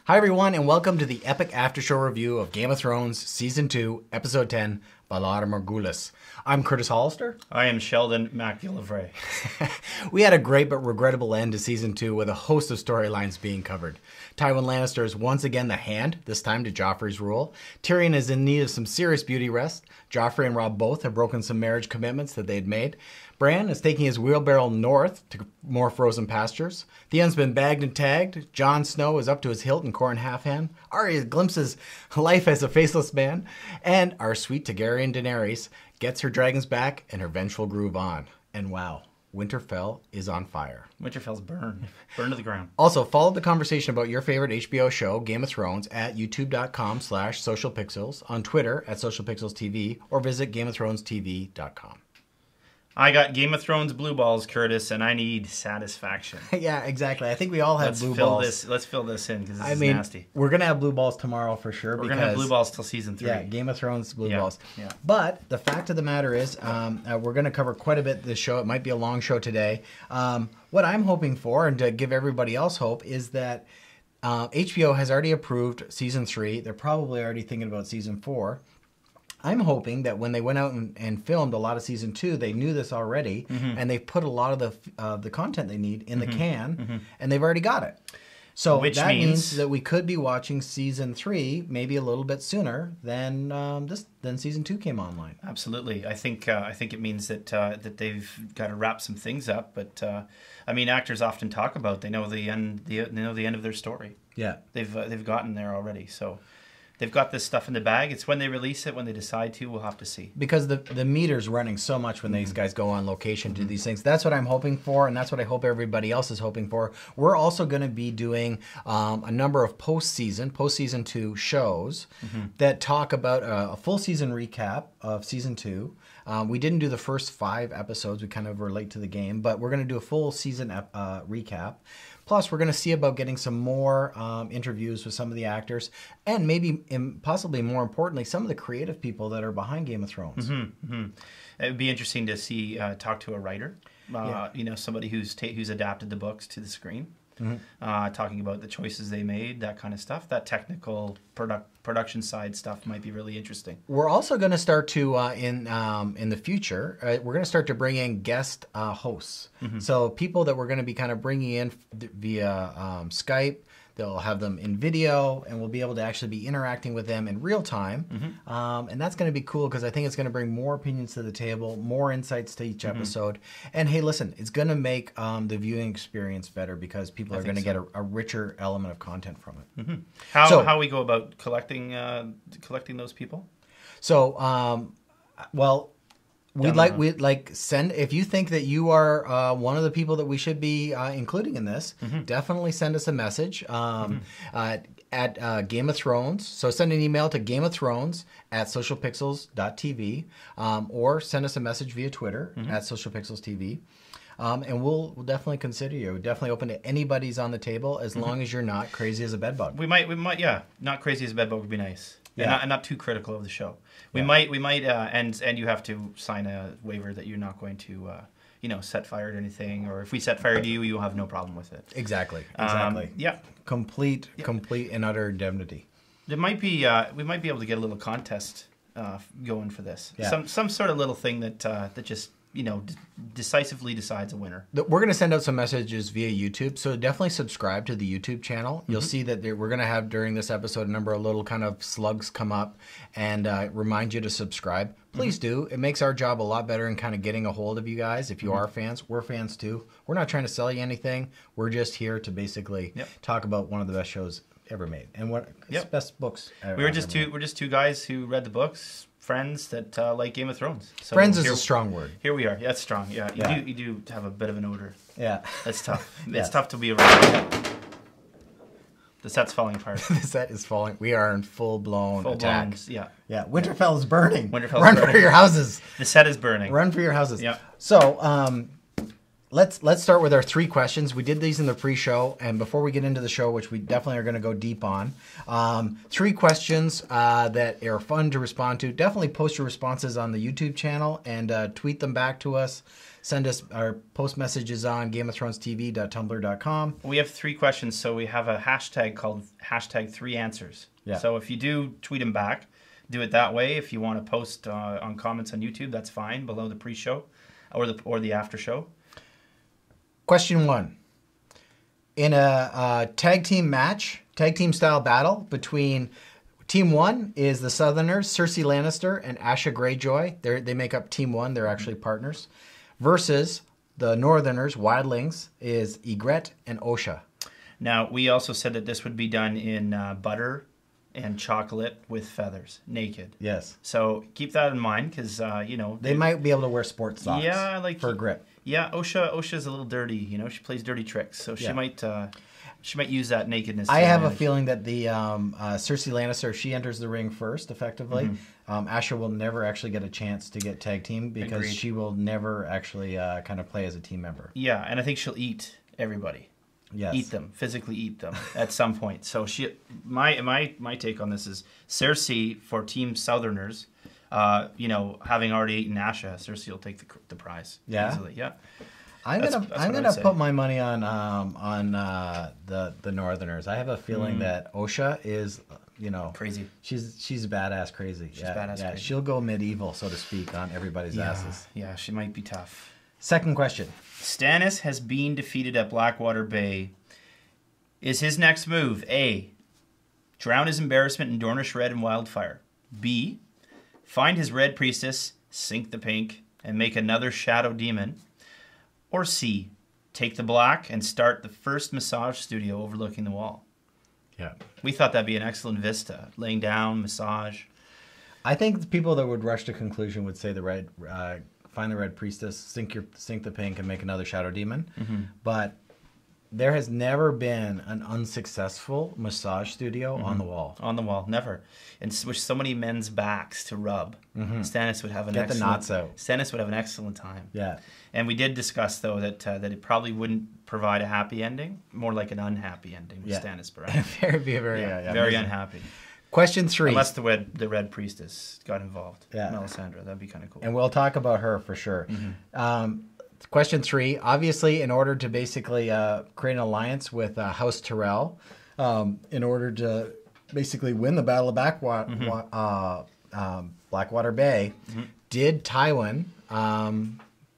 Hi everyone, and welcome to the epic after-show review of Game of Thrones Season 2, Episode 10, Valar Morghulis. I'm Curtis Hollister. I am Sheldon McGillivray. We had a great but regrettable end to Season 2 with a host of storylines being covered. Tywin Lannister is once again the hand, this time to Joffrey's rule. Tyrion is in need of some serious beauty rest. Joffrey and Robb both have broken some marriage commitments that they'd made. Bran is taking his wheelbarrow north to more frozen pastures. Theon's been bagged and tagged. Jon Snow is up to his hilt in Corn Halfhand. Arya glimpses life as a faceless man. And our sweet Targaryen Daenerys gets her dragons back and her vengeful groove on. And wow, Winterfell is on fire. Winterfell's burned. Burned to the ground. Also, follow the conversation about your favorite HBO show, Game of Thrones, at youtube.com/socialpixels, on Twitter at socialpixelstv, or visit gameofthronestv.com. I got Game of Thrones blue balls, Curtis, and I need satisfaction. Yeah, exactly. I think we all have blue balls. Let's fill this in because this is nasty. We're going to have blue balls tomorrow for sure. We're going to have blue balls till Season 3. Yeah, Game of Thrones blue balls. Yeah. But the fact of the matter is, we're going to cover quite a bit this show. It might be a long show today. What I'm hoping for, and to give everybody else hope, is that HBO has already approved Season 3. They're probably already thinking about Season 4. I'm hoping that when they went out and filmed a lot of Season 2, they knew this already, and they've put a lot of the content they need in the can, and they've already got it. So that means that we could be watching Season 3 maybe a little bit sooner than Season 2 came online. Absolutely. I think it means that they've got to wrap some things up. But I mean, actors often talk about they know the end. They know the end of their story. Yeah, they've gotten there already. So. They've got this stuff in the bag. It's when they release it, when they decide to, we'll have to see. Because the meter's running so much when these guys go on location to do these things. That's what I'm hoping for, and that's what I hope everybody else is hoping for. We're also going to be doing a number of post-season 2 shows that talk about a full season recap of Season 2. We didn't do the first 5 episodes. We kind of relate to the game, but we're going to do a full season recap. Plus, we're going to see about getting some more interviews with some of the actors, and maybe, possibly more importantly, some of the creative people that are behind Game of Thrones. It would be interesting to see talk to a writer, somebody who's adapted the books to the screen. Talking about the choices they made, that kind of stuff. That technical production side stuff might be really interesting. We're also going to start to in the future. We're going to start to bring in guest hosts. So people that we're going to be kind of bringing in via Skype. They'll have them in video, and we'll be able to actually be interacting with them in real time. And that's going to be cool because I think it's going to bring more opinions to the table, more insights to each episode. And hey, listen, it's going to make the viewing experience better because people are going to get a richer element of content from it. How we go about collecting those people? So, We'd like send, if you think that you are one of the people that we should be including in this, definitely send us a message at Game of Thrones. So send an email to gameofthrones@socialpixels.tv, or send us a message via Twitter at socialpixelstv. And we'll definitely consider you. We're definitely open to anybody's on the table as long as you're not crazy as a bedbug. We might, not crazy as a bedbug would be nice. Yeah. And not too critical of the show. We might, and you have to sign a waiver that you're not going to, set fire to anything, or if we set fire to you, you'll have no problem with it. Exactly. Yeah. Complete and utter indemnity. There might be, we might be able to get a little contest going for this. Yeah. Some sort of little thing that just, decisively decides a winner. We're going to send out some messages via YouTube, so definitely subscribe to the YouTube channel. You'll see that we're going to have, during this episode, a number of little kind of slugs come up and remind you to subscribe. Please do. It makes our job a lot better in kind of getting a hold of you guys. If you are fans, we're fans too. We're not trying to sell you anything. We're just here to basically talk about one of the best shows ever made and what best books ever. We're just two guys who read the books. Friends that like Game of Thrones. So friends is a strong word. Here we are. Yeah, that's strong. Yeah, you do have a bit of an odor. Yeah, that's tough. It's tough to be around. The set's falling apart. The set is falling. We are in full-blown attack. Yeah. Winterfell is burning. Run for your houses. The set is burning. Run for your houses. Yeah. So, let's start with our 3 questions. We did these in the pre-show, and before we get into the show, which we definitely are going to go deep on, 3 questions that are fun to respond to. Definitely post your responses on the YouTube channel and tweet them back to us. Send us our post messages on GameOfThronesTV.tumblr.com. We have 3 questions, so we have a hashtag called #3answers. Yeah. So if you do tweet them back, do it that way. If you want to post on comments on YouTube, that's fine, below the pre-show or the after show. Question 1. In a tag team match, tag team style battle between Team 1 is the Southerners, Cersei Lannister and Asha Greyjoy. They make up Team 1. They're actually partners. Versus the Northerners, Wildlings, is Ygritte and Osha. Now, we also said that this would be done in butter and chocolate with feathers, naked. Yes. So keep that in mind because, they might be able to wear sports socks for grip. Yeah, Osha's a little dirty. She plays dirty tricks. So she might use that nakedness. I have a feeling that the Cersei Lannister, if she enters the ring first, effectively, Asha will never actually get a chance to get tag team because she will never actually kind of play as a team member. Yeah, and I think she'll eat everybody. Yes. Eat them, physically eat them at some point. So my take on this is Cersei for Team Southerners, having already eaten Asha, Cersei will take the prize. Yeah. Easily. Yeah. I'm gonna put my money on the Northerners. I have a feeling that Osha is crazy. She's badass crazy. She's badass crazy. She'll go medieval, so to speak, on everybody's asses. Yeah, she might be tough. Second question. Stannis has been defeated at Blackwater Bay. Is his next move A, drown his embarrassment in Dornish red and wildfire? B, find his red priestess, sink the pink, and make another shadow demon? Or C, take the black and start the first massage studio overlooking the wall? Yeah. We thought that'd be an excellent vista. Laying down, massage. I think the people that would rush to conclusion would say the red, find the red priestess, sink the pink, and make another shadow demon. Mm-hmm. But there has never been an unsuccessful massage studio on the wall. On the wall, never. And with so many men's backs to rub, Stannis would have the knots out. Stannis would have an excellent time. Yeah. And we did discuss though that it probably wouldn't provide a happy ending, more like an unhappy ending with Stannis Baratheon. Very unhappy. Question 3. Unless the Red Priestess got involved. Yeah. Melisandre, that'd be kind of cool. And we'll talk about her for sure. Question 3. Obviously, in order to basically create an alliance with House Tyrell, in order to basically win the Battle of Blackwater Bay, did Tywin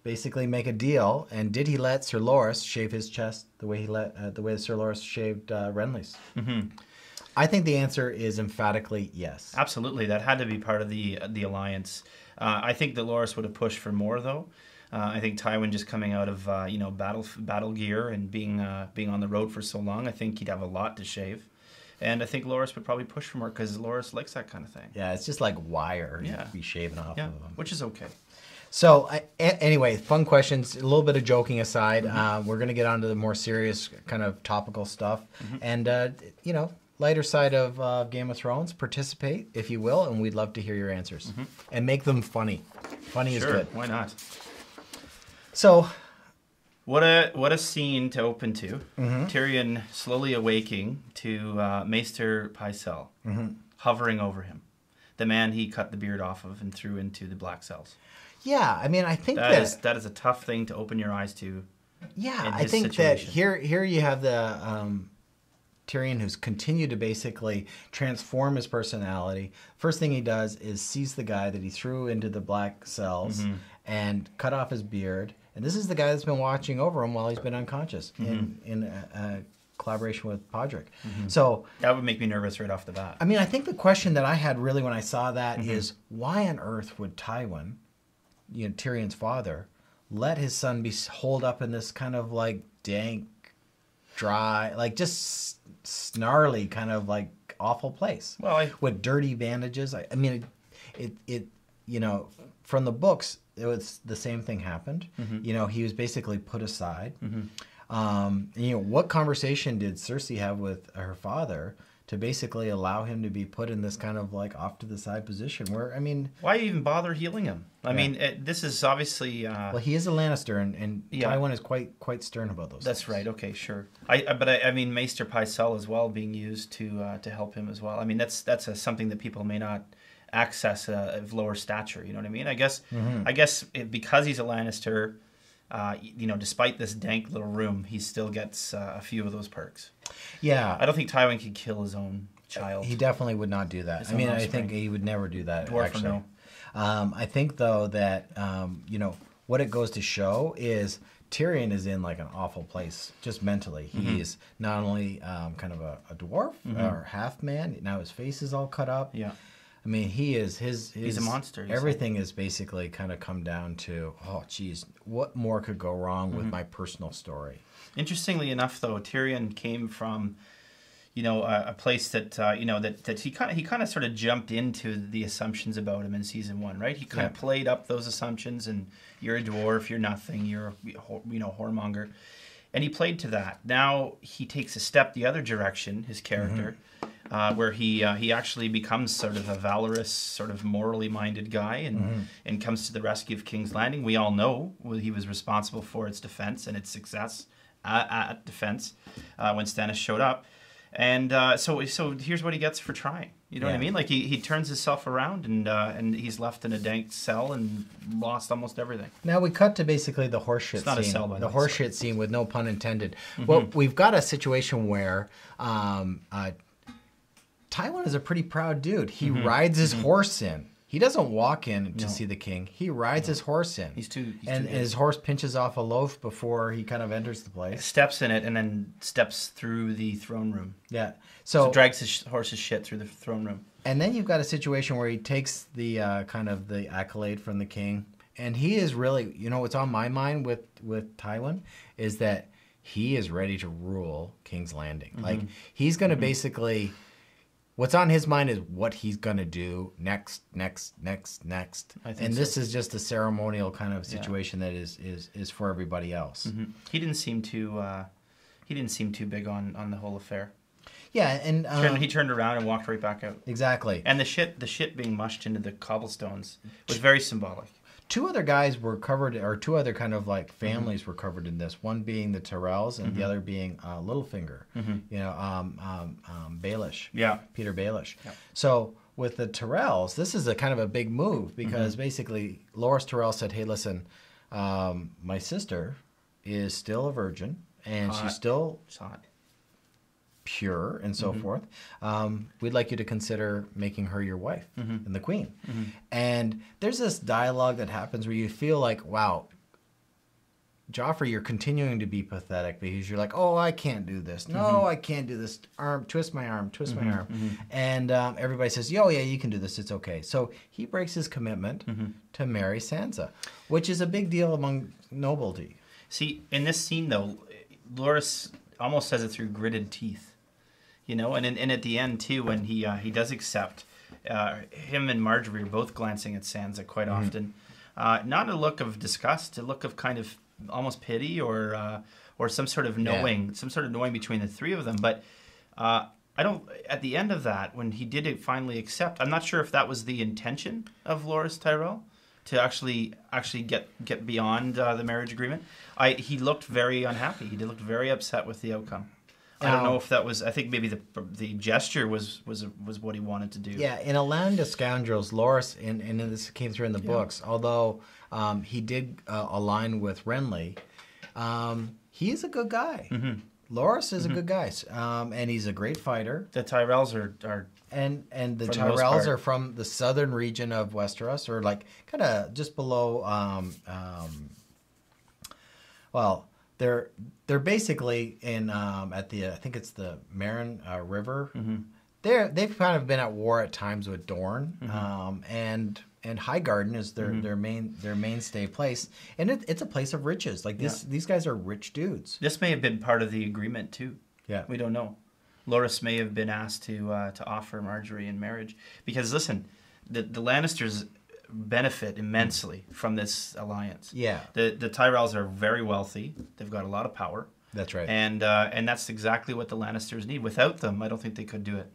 basically make a deal, and did he let Sir Loras shave his chest the way Sir Loras shaved Renly's? I think the answer is emphatically yes. Absolutely, that had to be part of the alliance. I think that Loras would have pushed for more, though. I think Tywin just coming out of battle gear and being on the road for so long, I think he'd have a lot to shave. And I think Loras would probably push for more because Loras likes that kind of thing. Yeah, it's just like wire to be shaven off of him. Which is okay. So anyway, fun questions. A little bit of joking aside, we're going to get on to the more serious kind of topical stuff. And, lighter side of Game of Thrones, participate, if you will, and we'd love to hear your answers. And make them funny. Funny is good. Why not? So, what a scene to open to. Tyrion slowly awaking to Maester Pycelle, hovering over him. The man he cut the beard off of and threw into the black cells. Yeah, I mean, I think that is a tough thing to open your eyes to. Yeah, I think situation. That here you have the Tyrion who's continued to basically transform his personality. First thing he does is seize the guy that he threw into the black cells and cut off his beard. And this is the guy that's been watching over him while he's been unconscious in collaboration with Podrick. So that would make me nervous right off the bat. I mean, I think the question that I had really when I saw that is why on earth would Tywin, Tyrion's father, let his son be holed up in this kind of like dank, dry, like just snarly kind of like awful place? Well, with dirty bandages. I mean, it from the books, it was the same thing happened. He was basically put aside. What conversation did Cersei have with her father to basically allow him to be put in this kind of like off to the side position where, I mean... Why even bother healing him? I mean, this is obviously... well, he is a Lannister, and Tywin is quite stern about those That's things. Right, okay, sure. I mean, Maester Pycelle as well being used to help him as well. I mean, that's something that people may not access of lower stature, you know what I mean? I guess because he's a Lannister... despite this dank little room, he still gets a few of those perks. Yeah. I don't think Tywin could kill his own child. He definitely would not do that. I think he would never do that, Dwarf actually. No. I think, though, that, what it goes to show is Tyrion is in, like, an awful place, just mentally. He's not only kind of a dwarf or half-man, now his face is all cut up. Yeah. I mean, he's a monster. Everything is basically kind of come down to, oh, geez, what more could go wrong with my personal story? Interestingly enough, though, Tyrion came from, a place that that he kind of sort of jumped into the assumptions about him in season 1, right? He kind of played up those assumptions, and you're a dwarf, you're nothing, you're whoremonger, and he played to that. Now he takes a step the other direction, his character. Where he actually becomes sort of a valorous, sort of morally minded guy and comes to the rescue of King's Landing. We all know he was responsible for its defense and its success at defense when Stannis showed up. And so here's what he gets for trying. You know what I mean? Like he turns himself around and he's left in a dank cell and lost almost everything. Now we cut to basically the horseshit scene. It's not a cell, by the horseshit scene with no pun intended. Well, we've got a situation where Tywin is a pretty proud dude. He rides his horse in. He doesn't walk in to see the king. He rides his horse in. He's too and his horse pinches off a loaf before he kind of enters the place. Steps in it and then steps through the throne room. Yeah. So drags his horse's shit through the throne room. And then you've got a situation where he takes the kind of the accolade from the king. And he is really, what's on my mind with Tywin is that he is ready to rule King's Landing. Like, he's going to basically... What's on his mind is what he's going to do next. And this is just a ceremonial kind of situation that is for everybody else. He didn't seem too big on the whole affair. Yeah, and he turned around and walked right back out. Exactly. And the shit being mushed into the cobblestones was very symbolic. Two other guys were covered, or two other kind of like families were covered in this. One being the Tyrells, and the other being Littlefinger. Baelish. Yeah, Peter Baelish. Yeah. So with the Tyrells, this is a kind of a big move because basically Loras Tyrell said, "Hey, listen, my sister is still a virgin, and she's still pure and so forth. We'd like you to consider making her your wife and the queen." And there's this dialogue that happens where you feel like, wow, Joffrey, you're continuing to be pathetic because you're like, oh, I can't do this. No, I can't do this. Twist my arm. And everybody says, oh, yeah, you can do this. It's okay. So he breaks his commitment to marry Sansa, which is a big deal among nobility. See, in this scene, though, Loras almost says it through gritted teeth. And at the end, too, when he does accept, him and Marjorie are both glancing at Sansa quite often. Not a look of disgust, a look of kind of almost pity or some sort of knowing, between the three of them. But I don't. At the end of that, when he did finally accept, I'm not sure if that was the intention of Loras Tyrell to actually get beyond the marriage agreement. He looked very unhappy. He looked very upset with the outcome. I don't know if that was. I think maybe the gesture was what he wanted to do. Yeah, in A Land of Scoundrels, Loras, and this came through in the books, although he did align with Renly, he's a good guy. Loras is a good guy, and he's a great fighter. The Tyrells are and the Tyrells are from the southern region of Westeros, or like kind of just below. They're basically in at the I think it's the Marin River. They've kind of been at war at times with Dorne, and Highgarden is their mainstay place, and it's a place of riches. Like these guys are rich dudes. This may have been part of the agreement too. Yeah, we don't know. Loras may have been asked to offer Marjorie in marriage because listen, the Lannisters benefit immensely from this alliance. Yeah, the Tyrells are very wealthy. They've got a lot of power. That's right. And that's exactly what the Lannisters need. Without them, I don't think they could do it.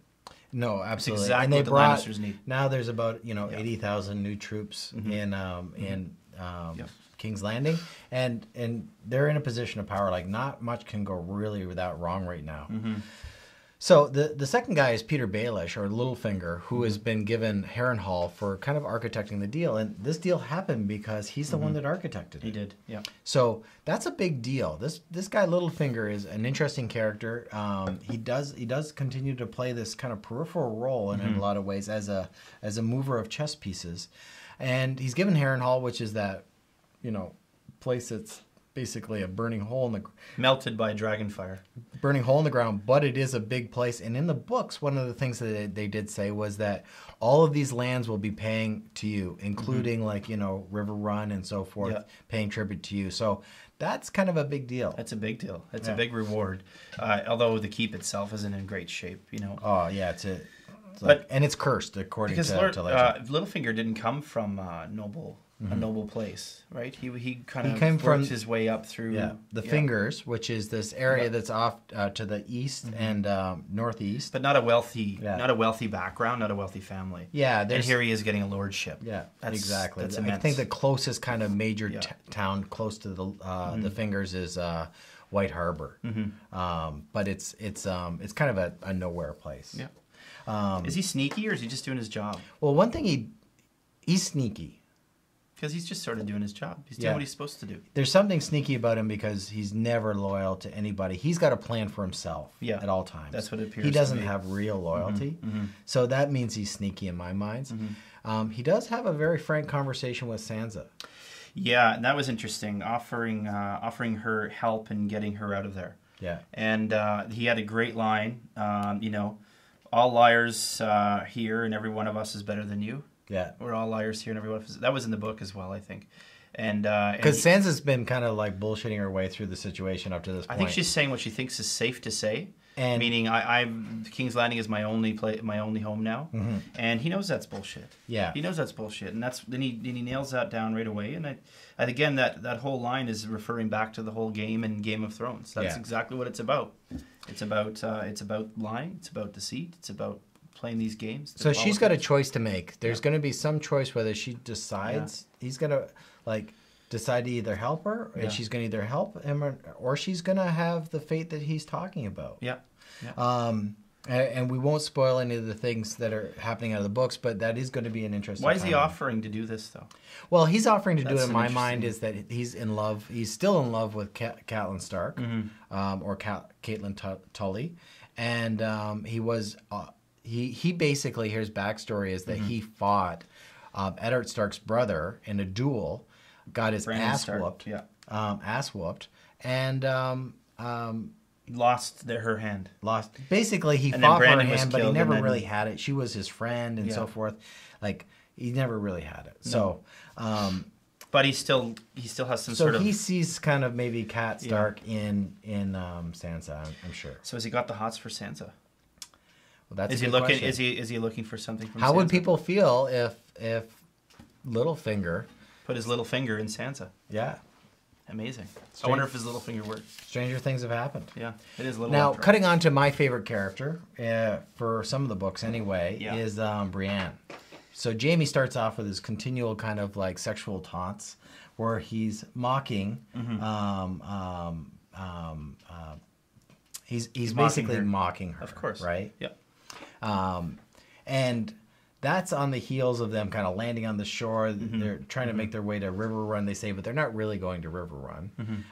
No, absolutely. Exactly and they what the brought, Lannisters need. Now there's about 80,000 new troops in King's Landing, and they're in a position of power. Like not much can go really that wrong right now. So the second guy is Peter Baelish, or Littlefinger, who has been given Harrenhal for kind of architecting the deal. And this deal happened because he's the one that architected it. He did, yeah. So that's a big deal. This guy Littlefinger is an interesting character. He does continue to play this kind of peripheral role in a lot of ways as a mover of chess pieces. And he's given Harrenhal, which is that, place that's basically a burning hole in the melted by dragon fire. Burning hole in the ground, but it is a big place. And in the books, one of the things that they did say was that all of these lands will be paying to you, including River Run and so forth, paying tribute to you. So that's kind of a big deal. That's a big deal. It's a big reward. Although the keep itself isn't in great shape, Oh yeah, and it's cursed according to legend. Littlefinger didn't come from a noble place, right? He kind of worked his way up through the Fingers, which is this area that's off to the east and northeast, but not a wealthy background, not a wealthy family. Yeah, and here he is getting a lordship. Yeah, exactly. That's I think the closest kind of major town close to the Fingers is White Harbor, but it's kind of a nowhere place. Yeah. Is he sneaky or is he just doing his job? Well, one thing he's sneaky. Because he's just sort of doing his job. He's doing what he's supposed to do. There's something sneaky about him because he's never loyal to anybody. He's got a plan for himself at all times. That's what it appears. He doesn't have real loyalty. So that means he's sneaky in my mind. He does have a very frank conversation with Sansa. Yeah, and that was interesting, offering her help and getting her out of there. Yeah. And he had a great line, all liars here and every one of us is better than you. Yeah, we're all liars here, and everyone. That was in the book as well, I think. And because Sansa's been kind of like bullshitting her way through the situation up to this point. I think she's saying what she thinks is safe to say, and meaning I'm King's Landing is my only home now, and he knows that's bullshit. Yeah, he knows that's bullshit, and then he nails that down right away. And again, that whole line is referring back to the whole game and Game of Thrones. That's exactly what it's about. It's about lying. It's about deceit. It's about playing these games. So she's got a choice to make. There's going to be some choice whether she decides he's going to decide to either help her, and she's going to either help him or she's going to have the fate that he's talking about. Yeah. And we won't spoil any of the things that are happening out of the books, but that is going to be an interesting. Why is he offering to do this though? Well, he's offering to do it. In my mind, is that he's in love. He's still in love with Catelyn Stark, or Caitlin Tully, and he was. He basically, his backstory is that he fought Eddard Stark's brother in a duel, got his ass whooped, and lost her hand. Basically, he fought for her hand, but he never really had it. She was his friend and so forth. Like he never really had it. No. So, but he still has some sort of. So he sees kind of maybe Cat Stark in Sansa. I'm sure. So has he got the hots for Sansa? Well, that's is he looking? Question. Is he looking for something from How Sansa? would people feel if Littlefinger put his little finger in Sansa? Yeah, amazing. I wonder if his little finger worked. Stranger things have happened. Yeah, it is a little. Now, cutting on to my favorite character for some of the books anyway is Brienne. So Jamie starts off with his continual kind of like sexual taunts, where he's mocking. He's basically mocking her. Of course, right? Yep. And that's on the heels of them kind of landing on the shore. They're trying to make their way to River Run, they say, but they're not really going to River Run.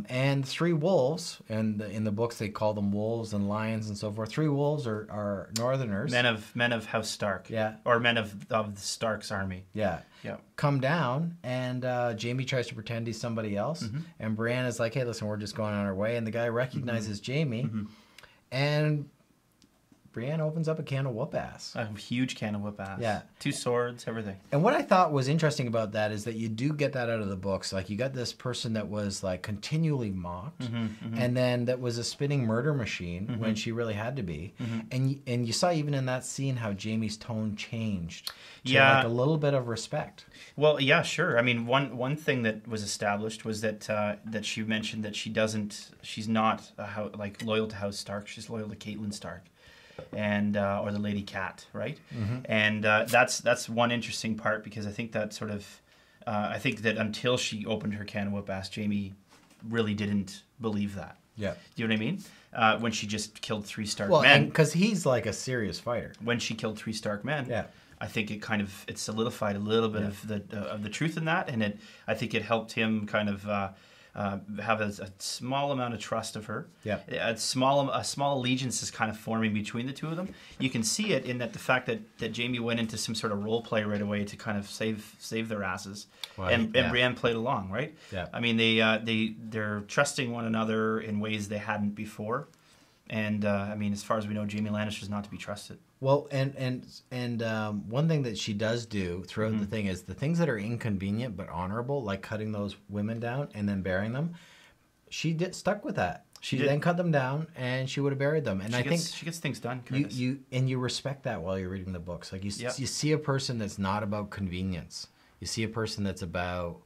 And three wolves, and in the books they call them wolves and lions and so forth. Three wolves are Northerners, men of House Stark, or men of Stark's army, come down, and Jamie tries to pretend he's somebody else, and Brienne is like, "Hey, listen, we're just going on our way," and the guy recognizes Jamie, and Brienne opens up a can of whoop ass. A huge can of whoop ass. Yeah. 2 swords, everything. And what I thought was interesting about that is that you do get that out of the books. Like, you got this person that was, like, continually mocked, and then that was a spinning murder machine when she really had to be. And you saw even in that scene how Jamie's tone changed to, like, a little bit of respect. Well, yeah, sure. I mean, one thing that was established was that that she mentioned that she's not loyal to House Stark. She's loyal to Caitlyn Stark. and or the Lady Cat, right? And that's one interesting part, because I think that sort of I think that until she opened her can of whoop ass, Jamie really didn't believe that. Yeah. Do you know what I mean? When she just killed 3 Stark well, men. because he's like a serious fighter. When she killed 3 Stark men, yeah. I think it solidified a little bit of the truth in that, and I think it helped him kind of have a small amount of trust of her. Yeah. A small allegiance is kind of forming between the two of them. You can see it in the fact that Jamie went into some sort of role play right away to kind of save their asses, and Brienne played along, right? Yeah. I mean, they're trusting one another in ways they hadn't before, and I mean, as far as we know, Jamie Lannister's not to be trusted. Well, and one thing that she does do throughout the thing is the things that are inconvenient but honorable, like cutting those women down and then burying them. She stuck with that. She then cut them down, and she would have buried them. And I think she gets things done. You respect that while you're reading the books. Like you see a person that's not about convenience. You see a person that's about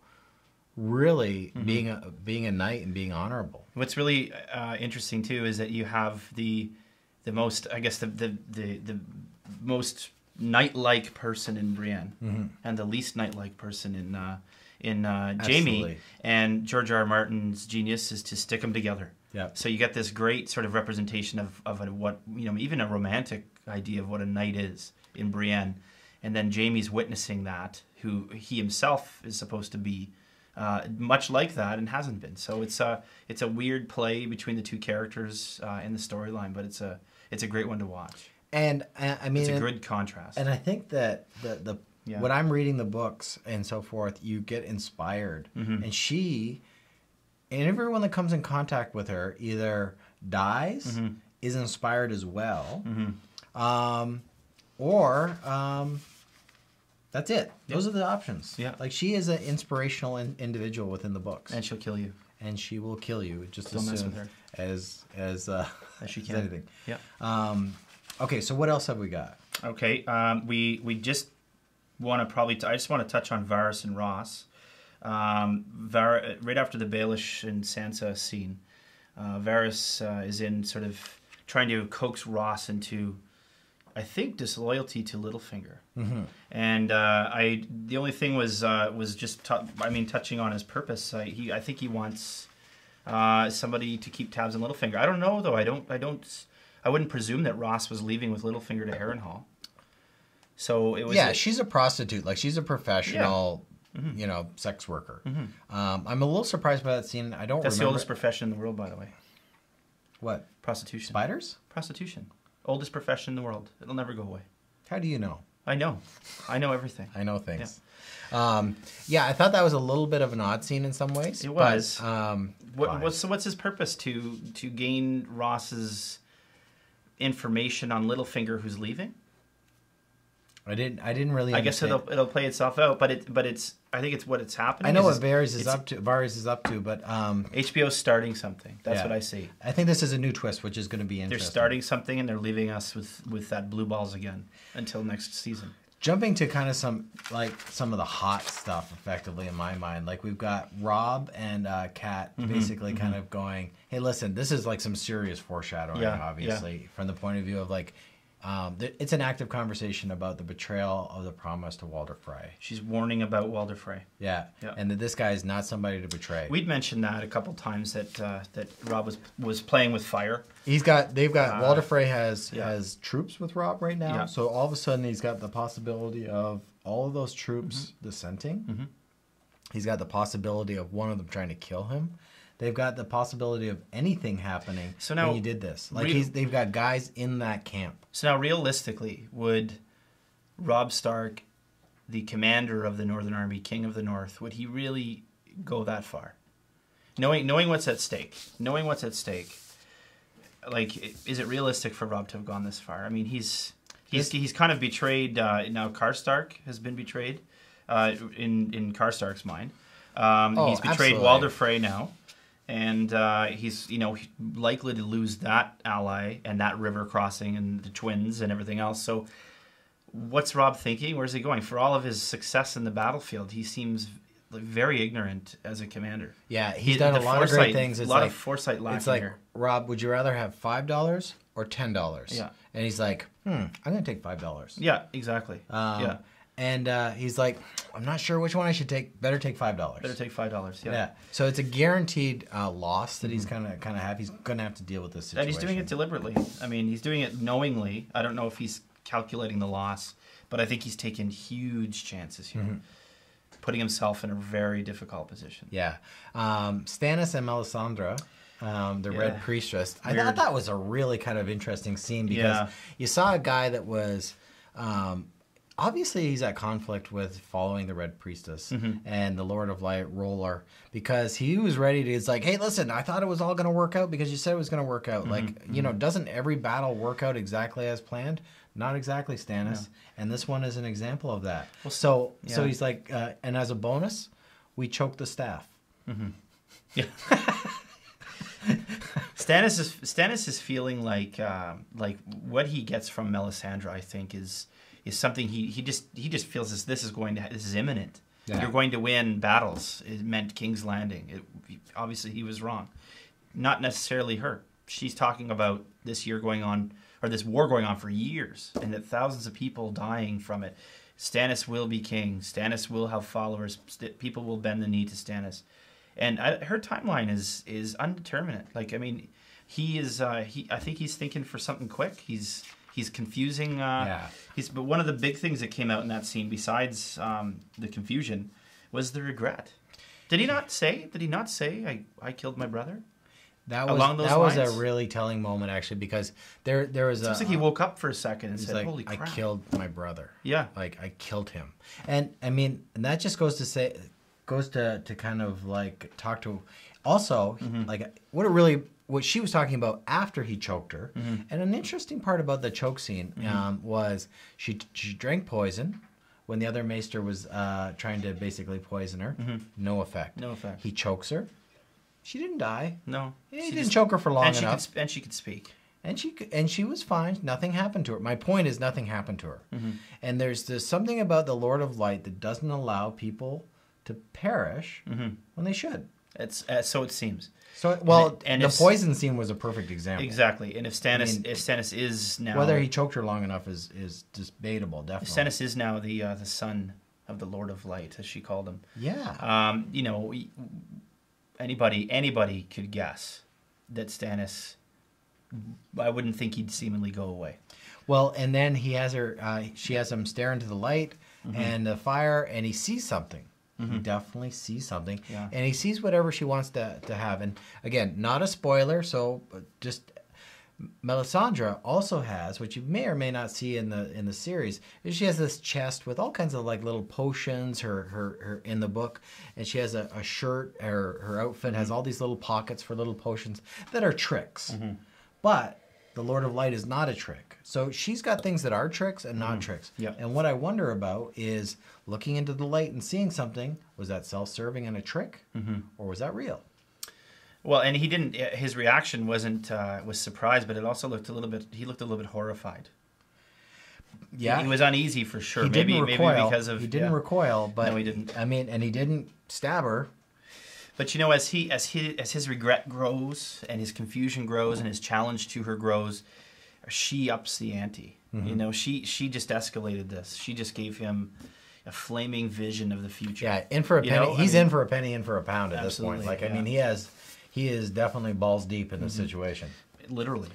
really being a knight and being honorable. What's really interesting too is that you have the most, I guess, the most knight-like person in Brienne, and the least knight-like person in Jamie. And George R. R. Martin's genius is to stick them together. Yeah. So you get this great sort of representation of what, even a romantic idea of what a knight is in Brienne, and then Jamie's witnessing that, who he himself is supposed to be much like that and hasn't been. So it's a weird play between the two characters in the storyline, but it's a great one to watch. And I mean, it's a good contrast. And I think that when I'm reading the books and so forth, you get inspired, and and everyone that comes in contact with her either dies, is inspired as well, or that's it. Those are the options. Yeah. Like, she is an inspirational individual within the books. And she'll kill you. And she will kill you just Don't as mess soon with her. as she can. anything. Yeah. Okay, so what else have we got? Okay, we just want to I just want to touch on Varys and Ross. Right after the Baelish and Sansa scene, Varys is in sort of trying to coax Ross into, I think, disloyalty to Littlefinger. And the only thing was just touching on his purpose. I think he wants somebody to keep tabs on Littlefinger. I don't know though. I wouldn't presume that Ross was leaving with Littlefinger to Harrenhal. So it was. Yeah, she's a prostitute. Like, she's a professional. Sex worker. I'm a little surprised by that scene. That's remember. The oldest profession in the world, by the way. What? Prostitution. Spiders? Prostitution. Oldest profession in the world. It'll never go away. How do you know? I know everything. I know things. Yeah. I thought that was a little bit of an odd scene in some ways. It was. But, what's his purpose? To gain Ross's information on Littlefinger, who's leaving? I didn't really. I guess it'll play itself out, but it's. I think it's what it's happening. I know what Varys is up to, but HBO's starting something. That's what I see. I think this is a new twist, which is going to be interesting. They're starting something, and they're leaving us with that blue balls again until next season. Jumping to kind of some of the hot stuff, effectively in my mind. Like, we've got Rob and Kat basically kind of going, "Hey, listen, this is like some serious foreshadowing, obviously, from the point of view of like." It's an active conversation about the betrayal of the promise to Walder Frey. She's warning about Walder Frey. Yeah, and that this guy is not somebody to betray. We'd mentioned that a couple times that Rob was playing with fire. They've got Walder Frey has troops with Rob right now. Yeah. So all of a sudden he's got the possibility of all of those troops dissenting. He's got the possibility of one of them trying to kill him. They've got the possibility of anything happening when you did this. They've got guys in that camp. So now, realistically, would Robb Stark, the commander of the Northern Army, King of the North, would he really go that far? Knowing what's at stake, like, is it realistic for Robb to have gone this far? I mean, he's kind of betrayed. Now Karstark has been betrayed in Karstark's mind. He's betrayed absolutely. Walder Frey now. And he's likely to lose that ally and that river crossing and the twins and everything else. So what's Robb thinking? Where's he going? For all of his success in the battlefield, he seems very ignorant as a commander. Yeah, he's done a lot of great things. It's a lot of foresight lacking It's like, here. Rob, would you rather have $5 or $10? Yeah. And he's like, I'm going to take $5. Yeah, exactly. Yeah. And he's like, I'm not sure which one I should take. Better take $5. Better take $5. Yeah. Yeah. So it's a guaranteed loss that he's kind of have. He's going to have to deal with this situation. And he's doing it deliberately. I mean, he's doing it knowingly. I don't know if he's calculating the loss, but I think he's taken huge chances here, putting himself in a very difficult position. Yeah. Stannis and Melisandre, the Red Priestess. I thought that was a really kind of interesting scene because you saw a guy that was... obviously, he's at conflict with following the Red Priestess and the Lord of Light, Roller, because he was ready to... It's like, hey, listen, I thought it was all going to work out because you said it was going to work out. Doesn't every battle work out exactly as planned? Not exactly, Stannis. No. And this one is an example of that. Well, so he's like, and as a bonus, we choked the staff. Yeah. Stannis is feeling like what he gets from Melisandre, I think, is something he just feels this is imminent. Yeah. You're going to win battles. It meant King's Landing. Obviously, he was wrong. Not necessarily her. She's talking about this year going on, or this war going on for years, and that thousands of people dying from it. Stannis will be king. Stannis will have followers. People will bend the knee to Stannis. And her timeline is undeterminate. Like, I mean, he is. I think he's thinking for something quick. He's confusing. But one of the big things that came out in that scene, besides the confusion, was the regret. Did he not say? I killed my brother? That was a really telling moment, actually, because there was It's like he woke up for a second and said, like, "Holy crap! I killed my brother." Yeah, like I killed him, and I mean, and that just goes to kind of like talk to, also like what she was talking about after he choked her, and an interesting part about the choke scene was she drank poison when the other maester was trying to basically poison her. No effect. He chokes her. She didn't die. No. He didn't choke her for long enough. And she could speak. And she was fine. Nothing happened to her. My point is nothing happened to her. And there's something about the Lord of Light that doesn't allow people to perish when they should. It's so it seems. So the poison scene was a perfect example. Exactly. And if Stannis is now, whether he choked her long enough is debatable. Definitely. If Stannis is now the son of the Lord of Light, as she called him. Yeah. Anybody could guess that Stannis, I wouldn't think he'd seemingly go away. Well, and then he has her. She has him stare into the light and the fire, and he sees something. He definitely sees something, and he sees whatever she wants to have. And again, not a spoiler, so just Melisandre also has, which you may or may not see in the series, is she has this chest with all kinds of like little potions. Her in the book, and she has a shirt. Her outfit has all these little pockets for little potions that are tricks. But the Lord of Light is not a trick. So she's got things that are tricks and not tricks. Yeah. And what I wonder about is looking into the light and seeing something. Was that self-serving and a trick, or was that real? Well, and he didn't. His reaction was surprise, but it also looked a little bit. He looked a little bit horrified. Yeah, he was uneasy for sure. Maybe because of he didn't recoil, but no, he didn't. I mean, and he didn't stab her. But as his regret grows and his confusion grows and his challenge to her grows, she ups the ante. She just escalated this. She just gave him a flaming vision of the future. Yeah, in for a penny. He's in for a penny, in for a pound at this point. Like, I mean, he is definitely balls deep in this situation. Literally.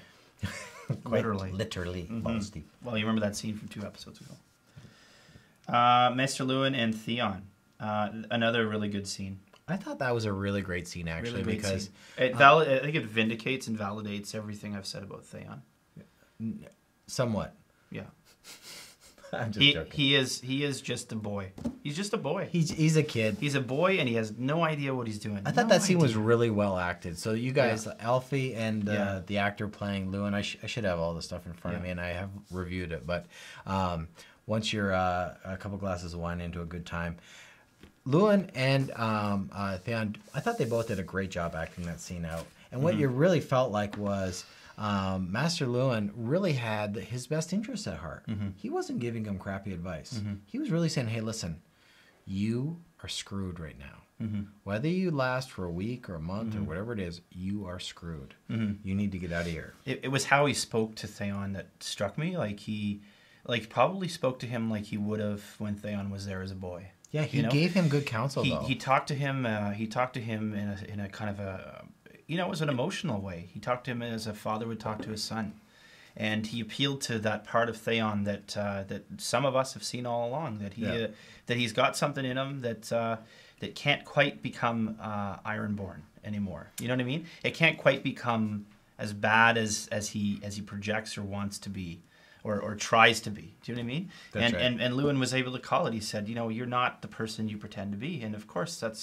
Literally balls deep. Well, you remember that scene from 2 episodes ago. Maester Lewin and Theon. Another really good scene. I thought that was a really great scene, actually, because I think it vindicates and validates everything I've said about Theon. Somewhat. Yeah. I'm just joking. He is just a boy. He's just a boy. He's a kid. He's a boy, and he has no idea what he's doing. I thought that scene was really well acted. So you guys, Alfie and the actor playing Lewin, I should have all the stuff in front of me, and I have reviewed it. But once you're a couple glasses of wine into a good time, Lewin and Theon, I thought they both did a great job acting that scene out. And what you really felt like was Master Lewin really had his best interests at heart. He wasn't giving him crappy advice. He was really saying, hey, listen, you are screwed right now. Whether you last for a week or a month or whatever it is, you are screwed. You need to get out of here. It was how he spoke to Theon that struck me. Like he probably spoke to him like he would have when Theon was there as a boy. Yeah, he gave him good counsel, though. He talked to him in a kind of a, it was an emotional way. He talked to him as a father would talk to his son. And he appealed to that part of Theon that that some of us have seen all along, that he's got something in him that can't quite become Ironborn anymore. You know what I mean? It can't quite become as bad as he projects or wants to be, or tries to be. Do you know what I mean? That's right. And Lewin was able to call it. He said, you're not the person you pretend to be. And of course, that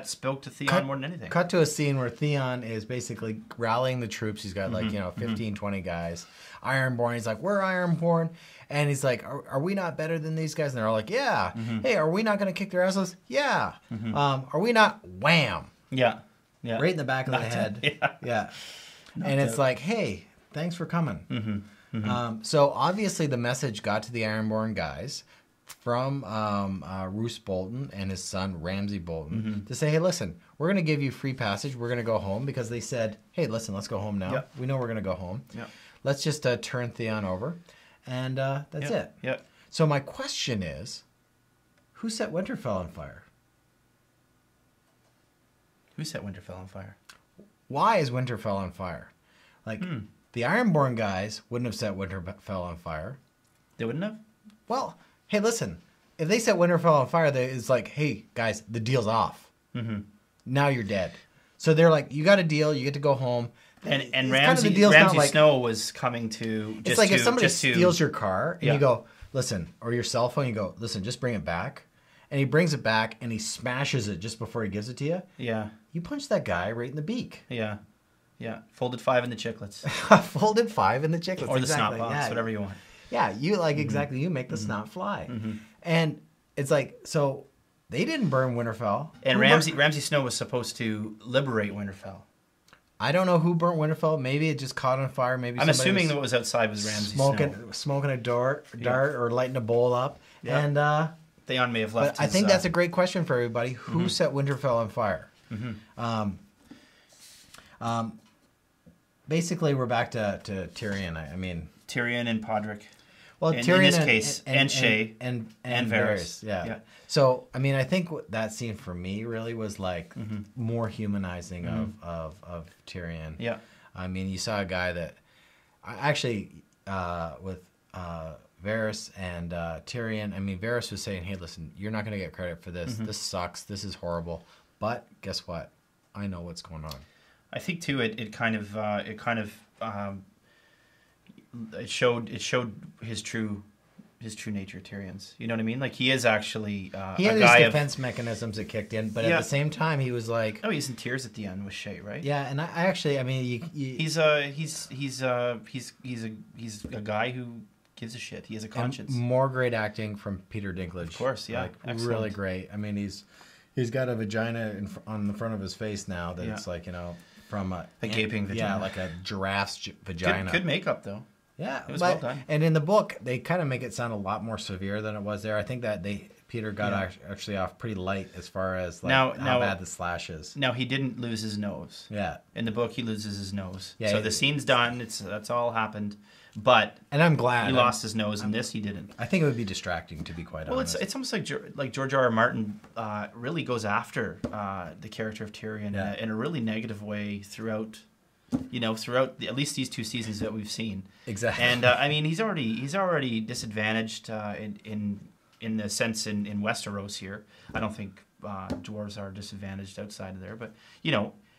spoke to Theon more than anything. Cut to a scene where Theon is basically rallying the troops. He's got 15, 20 guys. Ironborn. He's like, we're Ironborn. And he's like, are we not better than these guys? And they're all like, yeah. Hey, are we not going to kick their asses? Yeah. Are we not? Wham. Yeah. Right in the back of the head. Yeah. And it's like, hey, thanks for coming. So obviously the message got to the Ironborn guys from Roose Bolton and his son Ramsay Bolton to say, hey, listen, we're going to give you free passage. We're going to go home, because they said, hey, listen, let's go home now. Yep. We know we're going to go home. Yep. Let's just turn Theon over, and that's it. Yep. So my question is, who set Winterfell on fire? Who set Winterfell on fire? Why is Winterfell on fire? Like, the Ironborn guys wouldn't have set Winterfell on fire. They wouldn't have? Well, hey, listen. If they set Winterfell on fire, it's like, hey, guys, the deal's off. Now you're dead. So they're like, you got a deal. You get to go home. And Ramsay Snow was coming to... It's like if somebody steals your car and you go, listen, or your cell phone, you go, listen, just bring it back. And he brings it back and he smashes it just before he gives it to you. Yeah. You punch that guy right in the beak. Yeah. Yeah. Folded 5 in the chiclets. Folded 5 in the chiclets. Or the snot box, whatever you want. Yeah, you exactly, you make the snot fly. And it's like, so they didn't burn Winterfell. And Ramsay Snow was supposed to liberate Winterfell. I don't know who burnt Winterfell. Maybe it just caught on fire. Maybe I'm assuming that what was outside was Ramsay Snow. Smoking a dart or lighting a bowl up. Yeah. And Theon may have left. But I think that's a great question for everybody. Who set Winterfell on fire? Basically, we're back to Tyrion. I mean, Tyrion and Podrick. Well, Tyrion in this case, and Shay and Varys. Yeah. So, I mean, I think that scene for me really was like more humanizing of Tyrion. Yeah. I mean, you saw a guy that actually with Varys and Tyrion. I mean, Varys was saying, "Hey, listen, you're not going to get credit for this. This sucks. This is horrible. But guess what? I know what's going on." I think too. It showed his true nature, Tyrion's. You know what I mean? Like, he is actually he had a guy these defense mechanisms that kicked in, but at the same time, he was like, oh, he's in tears at the end with Shay, right? Yeah, and I actually, I mean, he's a guy who gives a shit. He has a conscience. And more great acting from Peter Dinklage. Of course, yeah, like, really great. I mean, he's got a vagina on the front of his face now that it's like, from a gaping vagina. Yeah, like a giraffe's vagina. Good makeup though. Yeah, it was well done. And in the book, they kind of make it sound a lot more severe than it was there. I think that Peter got actually off pretty light as far as how bad the slash is. Now, he didn't lose his nose. Yeah. In the book, he loses his nose. Yeah, so the scene's done. That's all happened. But I'm glad he lost his nose. In this, he didn't. I think it would be distracting, to be quite honest. Well, it's almost like George R.R. Martin really goes after the character of Tyrion in a really negative way throughout at least these 2 seasons that we've seen. Exactly. And I mean, he's already disadvantaged in the sense in Westeros here. I don't think dwarves are disadvantaged outside of there, but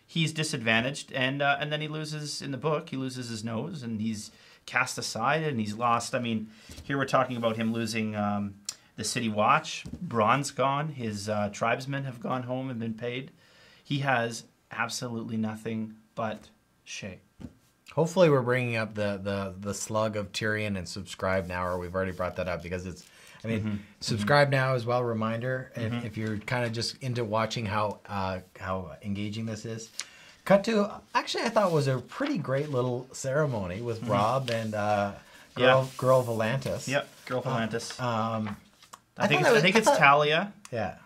he's disadvantaged, and then he loses in the book. He loses his nose, and he's cast aside, and he's lost. I mean, here we're talking about him losing the City Watch. Bronn's gone. His tribesmen have gone home and been paid. He has absolutely nothing but Shay. Hopefully we're bringing up the slug of Tyrion and Subscribe Now, or we've already brought that up because it's, I mean, Subscribe Now as well, reminder, if you're kind of just into watching how engaging this is. Cut to, actually I thought it was a pretty great little ceremony with Robb and Girl Volantis. Yep, Girl Volantis. I think it's Talia. Yeah.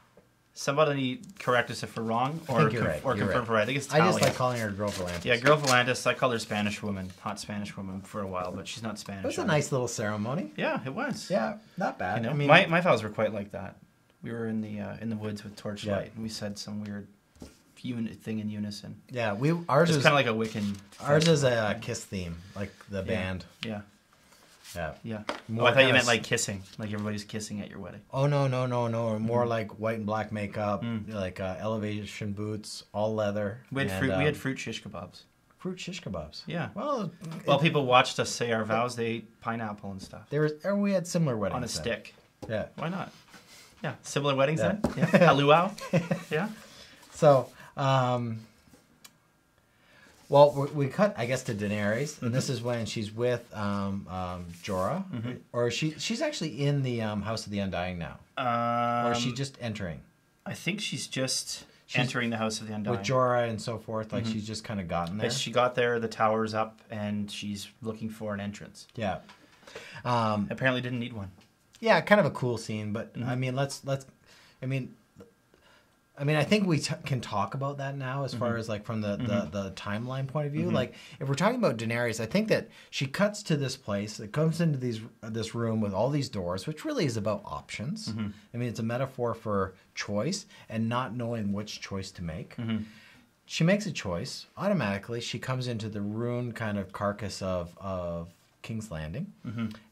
Somebody correct us if we're wrong, or confirm for right. I think it's Talia. I just like calling her Girl Volantis. Yeah, Girl Volantis. I called her Spanish woman, hot Spanish woman for a while, but she's not Spanish. It was a nice little ceremony. Yeah, it was. Yeah, not bad. You know, my fellas were quite like that. We were in the woods with torchlight, and we said some weird thing in unison. Yeah, ours is kind of like a Wiccan. Ours is a Kiss theme, like the band. Yeah. Yeah. Oh, I thought you meant like kissing, like everybody's kissing at your wedding. Oh no! More like white and black makeup, like elevation boots, all leather. We had fruit shish kebabs. Fruit shish kebabs. Yeah. Well, people watched us say our vows. They ate pineapple and stuff. We had similar weddings on a stick. Yeah. Why not? Yeah. Similar weddings then. Yeah. A luau. Yeah. So. Well, we cut, I guess, to Daenerys, and this is when she's with Jorah, or she's actually in the House of the Undying now, or is she just entering? I think she's entering the House of the Undying with Jorah and so forth. Like she's just kind of gotten there. She got there, the tower's up, and she's looking for an entrance. Yeah. Apparently, didn't need one. Yeah, kind of a cool scene, but I mean, I think we can talk about that now as far as like from the timeline point of view. Like if we're talking about Daenerys, I think that she cuts to this place that comes into this room with all these doors, which really is about options. I mean, it's a metaphor for choice and not knowing which choice to make. She makes a choice. Automatically, she comes into the ruined kind of carcass of King's Landing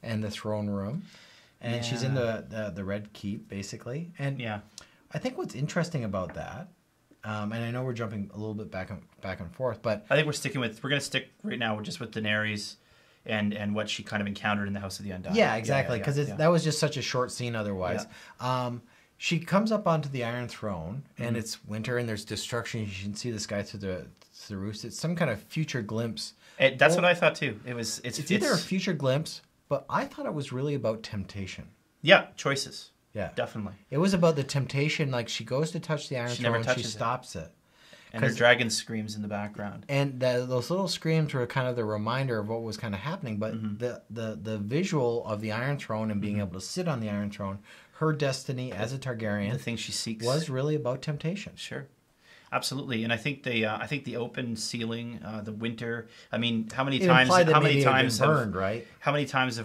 and the throne room. And she's in the Red Keep, basically. And I think what's interesting about that, and I know we're jumping a little bit back and forth, but I think we're going to stick right now just with Daenerys and what she kind of encountered in the House of the Undying. Yeah, exactly, because that was just such a short scene otherwise. Yeah. She comes up onto the Iron Throne, and it's winter, and there's destruction. You can see the sky through the roofs. It's some kind of future glimpse. That's what I thought too. It's either a future glimpse, but I thought it was really about temptation. Yeah, choices. Yeah, definitely. It was about the temptation. Like she goes to touch the Iron Throne, she stops it. And her dragon screams in the background. And those little screams were kind of the reminder of what was kind of happening. But the visual of the Iron Throne and being able to sit on the Iron Throne, her destiny as a Targaryen, the thing she seeks, was really about temptation. Sure. Absolutely, and I think the open ceiling, the winter. I mean, how many times have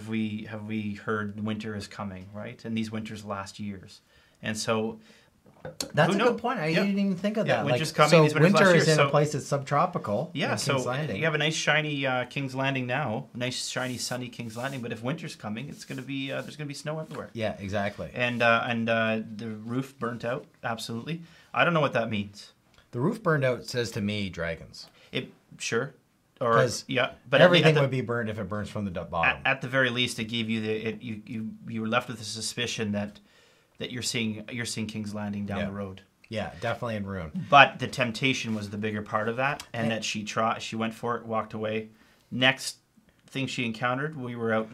we heard winter is coming, right? And these winters last years, and so that's a good point. I didn't even think of that. Winter's coming. So winter is in a place that's subtropical. Yeah, so you have a nice shiny King's Landing now, nice shiny sunny King's Landing. But if winter's coming, it's going to be there's going to be snow everywhere. Yeah, exactly. And the roof burnt out. Absolutely, I don't know what that means. The roof burned out says to me dragons. Sure. But everything would be burned if it burns from the bottom. At the very least, it gave you you were left with the suspicion that you're seeing King's Landing down the road. Yeah, definitely in ruin. But the temptation was the bigger part of that, and that she went for it, walked away. Next thing she encountered, we were out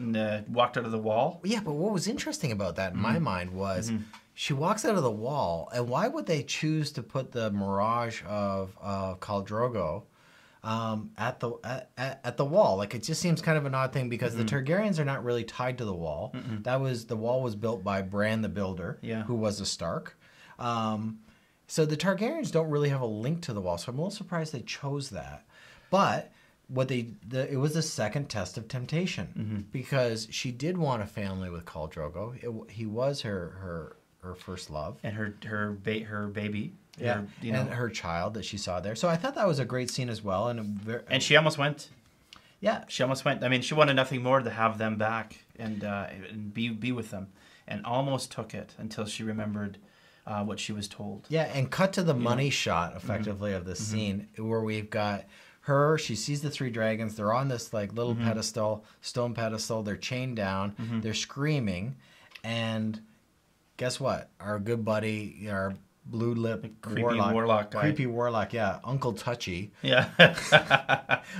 walked out of the wall. Yeah, but what was interesting about that in my mind was. She walks out of the wall, and why would they choose to put the mirage of Khal Drogo at the wall? Like it just seems kind of an odd thing because the Targaryens are not really tied to the wall. The wall was built by Bran the Builder, who was a Stark. So the Targaryens don't really have a link to the wall. So I'm a little surprised they chose that, but. It was the second test of temptation because she did want a family with Khal Drogo. He was her first love and her baby, and her child that she saw there. So I thought that was a great scene as well, and she almost went. Yeah, she almost went. I mean, she wanted nothing more to have them back and be with them, and almost took it until she remembered what she was told. Yeah, and cut to the money shot effectively of this scene where we've got. She sees the three dragons. They're on this like little pedestal, stone pedestal. They're chained down. They're screaming, and guess what? Our good buddy, our blue lip creepy warlock guy. Creepy warlock, yeah. Uncle Touchy. Yeah.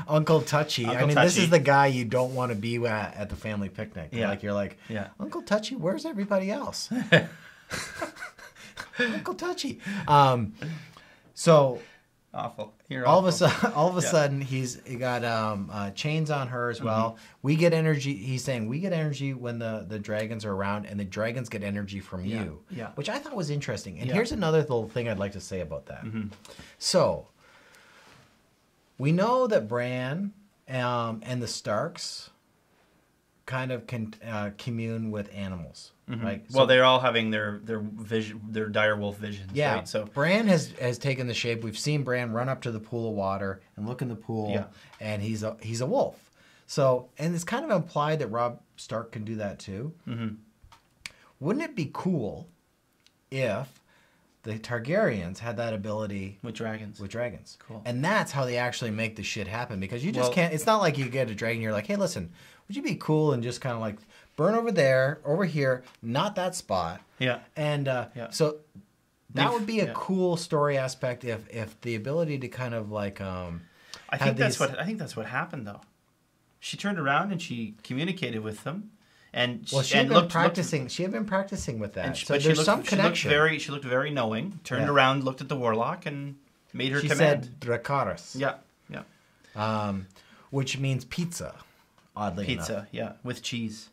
Uncle Touchy. Uncle Touchy. Touchy. This is the guy you don't want to be at the family picnic. Yeah. Like you're like, Uncle Touchy, where's everybody else? Uncle Touchy. So Awful. All of a sudden, he got chains on her as well. We get energy. He's saying we get energy when the dragons are around, and the dragons get energy from you. Yeah. Which I thought was interesting. And here's another little thing I'd like to say about that. Mm-hmm. So, we know that Bran and the Starks kind of can commune with animals. Mm-hmm. Right? Well, they're all having their vision, their direwolf visions. Yeah. Right? So Bran has taken the shape. We've seen Bran run up to the pool of water and look in the pool, and he's a wolf. So, and it's kind of implied that Robb Stark can do that too. Mm-hmm. Wouldn't it be cool if the Targaryens had that ability with dragons? Cool. And that's how they actually make the shit happen, because you just can't. It's not like you get a dragon. You're like, hey, listen, would you be cool and just kind of like burn over there, over here, not that spot. Yeah. And so that would be a cool story aspect if the ability to kind of like I think that's what happened though. She turned around and she communicated with them, and she had been practicing. She had been practicing with that. So there's some connection. She looked very knowing. Turned around, looked at the warlock, and made her command. She said Dracarys. Yeah. Which means pizza. Oddly enough. Yeah, with cheese.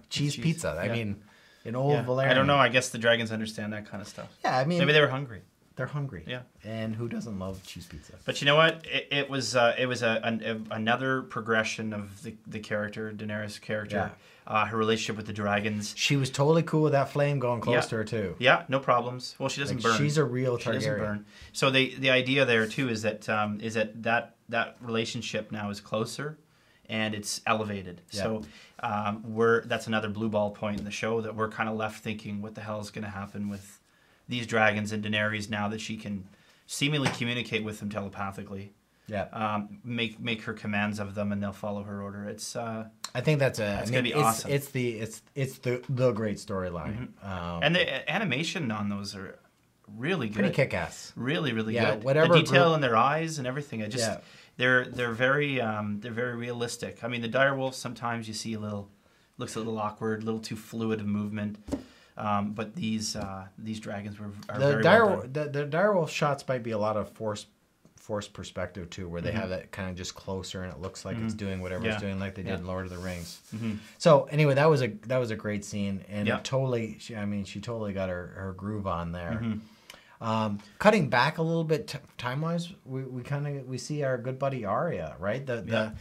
cheese pizza. I mean, in old Valerian. I don't know. I guess the dragons understand that kind of stuff. Yeah, I mean, maybe they were hungry. They're hungry. Yeah. And who doesn't love cheese pizza? But you know what? It was another progression of the character, Daenerys' character. Yeah. Her relationship with the dragons. She was totally cool with that flame going close to her too. Yeah, no problems. Well, she doesn't burn. She's a real Targaryen. She doesn't burn. So the idea there too is that that relationship now is closer. And it's elevated. Yeah. So that's another blue ball point in the show that we're kind of left thinking, what the hell is going to happen with these dragons and Daenerys now that she can seemingly communicate with them telepathically. Yeah. Make her commands of them, and they'll follow her order. It's. I think it's going to be awesome. It's the great storyline. Mm-hmm. And the animation on those are really good. Pretty kick-ass. Really, really good. Whatever the detail in their eyes and everything. They're very realistic. I mean, the direwolf sometimes you see looks a little awkward, a little too fluid of movement. But these dragons are very well done. The direwolf shots might be a lot of forced perspective too, where they have that kind of just closer and it looks like it's doing whatever it's doing, like they did in Lord of the Rings. Mm-hmm. So anyway, that was a great scene, and it totally. She totally got her groove on there. Mm-hmm. Cutting back a little bit time wise, we see our good buddy Arya, right? The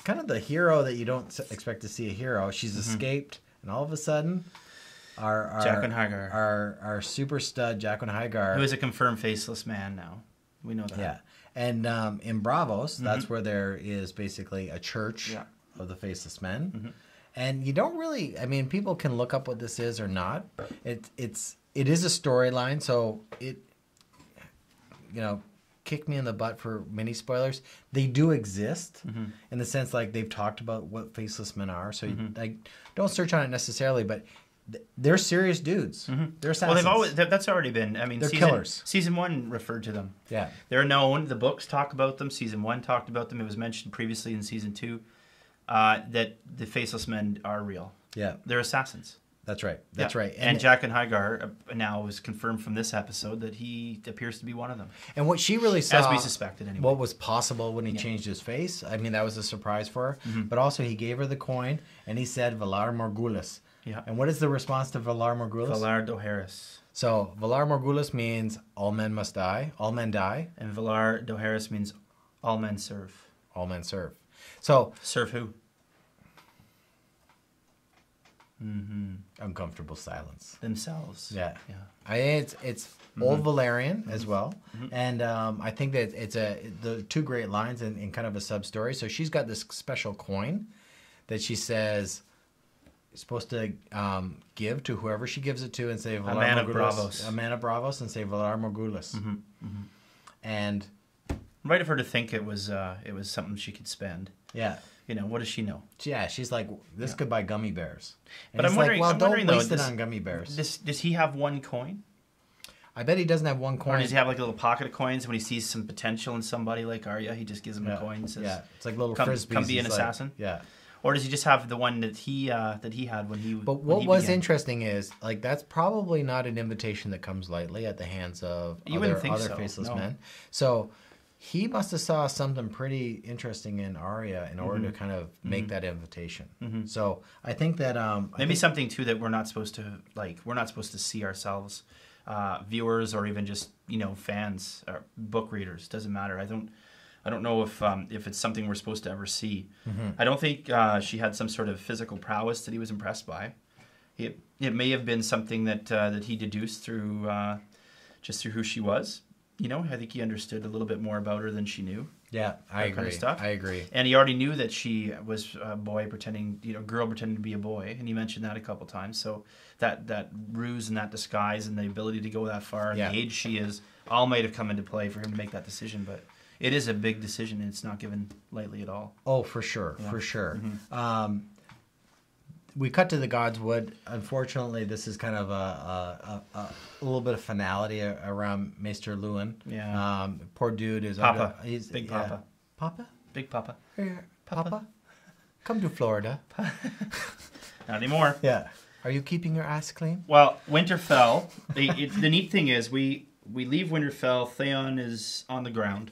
kind of the hero that you don't expect to see a hero. She's escaped, and all of a sudden, our Jaqen H'ghar, our super stud Jaqen H'ghar, who is a confirmed faceless man now. We know that. Yeah, and in Bravos, that's where there is basically a church of the faceless men, and you don't really. I mean, people can look up what this is or not. It is a storyline, so kick me in the butt for mini spoilers. They do exist in the sense like they've talked about what faceless men are. So don't search on it necessarily, but they're serious dudes. They're assassins. Well, that's already been. I mean, they're killers. Season 1 referred to them. Yeah, they're known. The books talk about them. Season 1 talked about them. It was mentioned previously in season 2 that the faceless men are real. Yeah, they're assassins. That's right. That's right. And Jaqen H'ghar now is confirmed from this episode that he appears to be one of them. And what she really saw, as we suspected anyway, what was possible when he changed his face. I mean, that was a surprise for her. But also, he gave her the coin, and he said Valar Morghulis. Yeah. And what is the response to Valar Morghulis? Valar Dohaeris. So Valar Morghulis means all men must die. All men die. And Valar Dohaeris means all men serve. All men serve. So serve who? Uncomfortable silence. Themselves. Yeah. It's old Valerian as well, and I think that it's the two great lines in kind of a sub story. So she's got this special coin that she says is supposed to give to whoever she gives it to, and say Valar a man Morghulis, of Bravos, a man of Bravos, and say Valar Morghulis. And right of her to think it was something she could spend. Yeah. What does she know? Yeah, she's like, this could buy gummy bears. And but I'm wondering, don't waste it on gummy bears. Does he have one coin? I bet he doesn't have one coin. Or does he have like a little pocket of coins? When he sees some potential in somebody like Arya, he just gives him a coin and says, it's like little frisbees. Come be an assassin. Yeah. Or does he just have the one that he had when he? But what was interesting is like that's probably not an invitation that comes lightly at the hands of other faceless men. So he must have saw something pretty interesting in Arya in order to kind of make that invitation. So I think that maybe something too that we're not supposed to like. We're not supposed to see ourselves, viewers or even just fans or book readers. Doesn't matter. I don't know if it's something we're supposed to ever see. I don't think she had some sort of physical prowess that he was impressed by. It may have been something that he deduced through just through who she was. I think he understood a little bit more about her than she knew. Yeah, I agree. Kind of stuff. I agree. And he already knew that she was a boy pretending, girl pretending to be a boy, and he mentioned that a couple times. So that ruse and that disguise and the ability to go that far and the age she is, all might have come into play for him to make that decision, but. It is a big decision, and it's not given lightly at all. Oh, for sure, for sure. We cut to the Godswood. Unfortunately, this is kind of a little bit of finality around Maester Luwin. Yeah. Poor dude is Papa. He's Big Papa. Papa? Big Papa. Here, Papa? Come to Florida. Not anymore. Yeah. Are you keeping your ass clean? Well, Winterfell. The neat thing is we leave Winterfell. Theon is on the ground.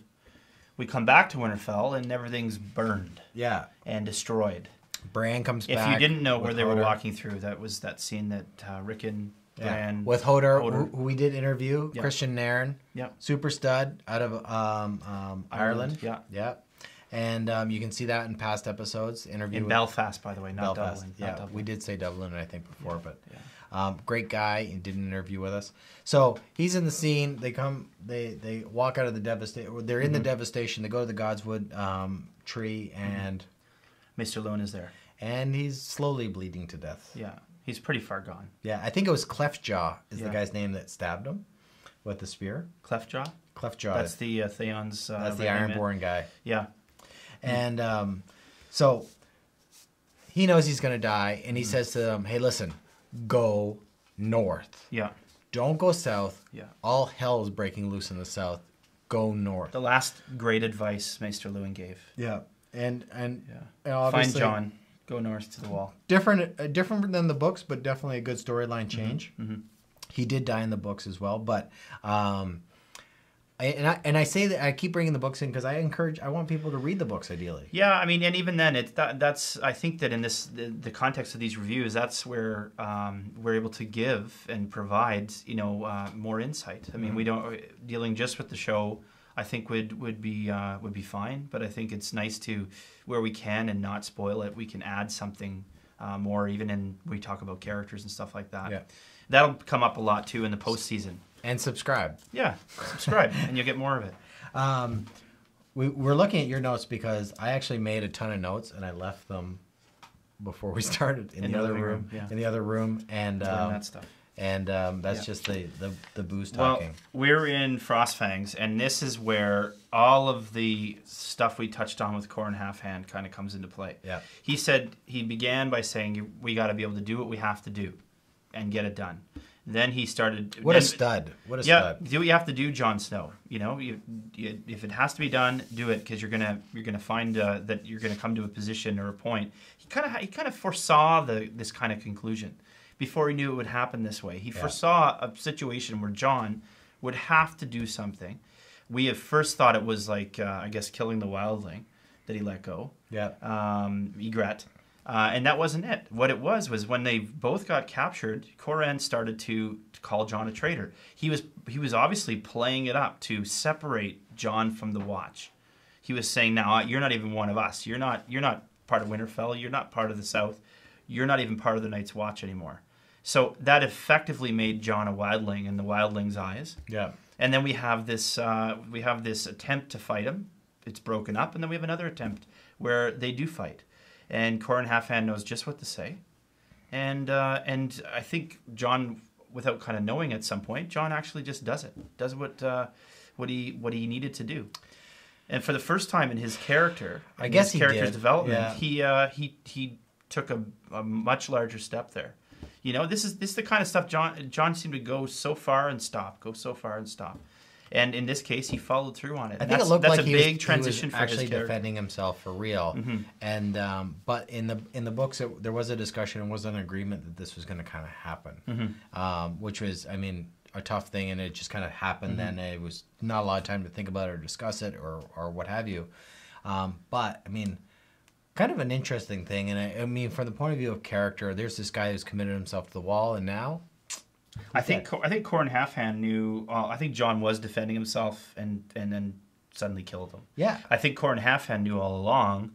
We come back to Winterfell and everything's burned. Yeah. And destroyed. Bran comes back. If you didn't know where they were walking through, that was that scene that Rickon, Bran... With Hodor, who we did interview, Christian Nairn, yeah, super stud out of Ireland. Yeah. Yeah. And you can see that in past episodes. Interview in Belfast, by the way, not Belfast. Dublin. Yeah, not Dublin. We did say Dublin, I think, before, but... great guy. He did an interview with us. So he's in the scene. They come. They walk out of the devastation. They're in the devastation. They go to the Godswood tree, and Mr. Luwin is there, and he's slowly bleeding to death. Yeah, he's pretty far gone. Yeah, I think it was Cleftjaw is the guy's name that stabbed him with the spear. Cleftjaw. Cleftjaw. That's the Theon's. That's the Ironborn guy. Yeah, and so he knows he's going to die, and he says to them, "Hey, listen. Go north. Yeah. Don't go south. Yeah. All hell is breaking loose in the south. Go north." The last great advice Maester Luwin gave. Yeah. And find Jon. Go north to the wall. Different than the books, but definitely a good storyline change. He did die in the books as well, but I say that I keep bringing the books in because I want people to read the books ideally. Yeah, I mean, and even then, that's I think that in the context of these reviews, that's where we're able to give and provide more insight. I mean, we don't dealing just with the show. I think would be fine, but I think it's nice to where we can and not spoil it. We can add something more, even in we talk about characters and stuff like that. Yeah. That'll come up a lot too in the postseason. And subscribe. Yeah, subscribe, and you'll get more of it. We're looking at your notes because I actually made a ton of notes and I left them before we started in the other room. Yeah. In the other room, and that stuff. And that's just the booze talking. Well, we're in Frostfangs, and this is where all of the stuff we touched on with Qhorin Halfhand kind of comes into play. Yeah. He began by saying we got to be able to do what we have to do, and get it done. Then he started. What a stud! What a stud! Do what you have to do, Jon Snow. If it has to be done, do it because you're gonna find that you're gonna come to a position or a point. He kind of foresaw this kind of conclusion before he knew it would happen this way. He foresaw a situation where Jon would have to do something. We at first thought it was like I guess killing the wildling that he let go. Yeah. Ygritte. And that wasn't it. What it was when they both got captured, Qhorin started to call Jon a traitor. He was obviously playing it up to separate Jon from the Watch. He was saying, "Now you're not even one of us. You're not part of Winterfell. You're not part of the South. You're not even part of the Night's Watch anymore." So that effectively made Jon a wildling in the wildling's eyes. Yeah. And then we have this attempt to fight him. It's broken up, and then we have another attempt where they do fight. And Qhorin Halfhand knows just what to say, and I think Jon, without kind of knowing at some point, Jon actually just does what he needed to do, and for the first time in his character, character's development, he took a much larger step there. This is the kind of stuff Jon seemed to go so far and stop, And in this case, he followed through on it. I think it looked that's like a big transition he was for actually his character. defending himself for real. Mm-hmm. And but in the books, there was a discussion and was an agreement that this was going to kind of happen, which was, I mean, a tough thing, and it just kind of happened. Then it was not a lot of time to think about it or discuss it or what have you. But I mean, kind of an interesting thing. And I mean, from the point of view of character, there's this guy who's committed himself to the wall, and now. I think Corran Halfhand knew. I think Jon was defending himself, and then suddenly killed him. Yeah. I think Corran Halfhand knew all along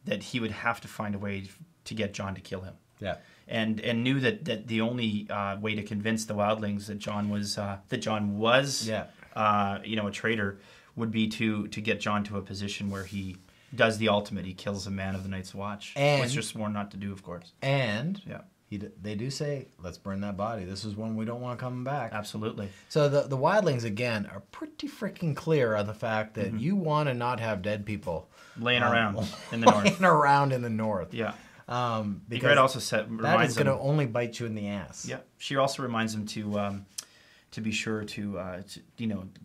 that he would have to find a way to get Jon to kill him. Yeah. And knew that the only way to convince the wildlings that Jon was a traitor would be to get Jon to a position where he does the ultimate. He kills a man of the Night's Watch, which you're sworn not to do, of course. And they do say, let's burn that body. This is one we don't want coming back. Absolutely. So the wildlings, again, are pretty freaking clear on the fact that you want to not have dead people laying around in the north. Laying around in the north. Yeah. Because Ygritte also that is going to only bite you in the ass. Yeah. She also reminds him to be sure to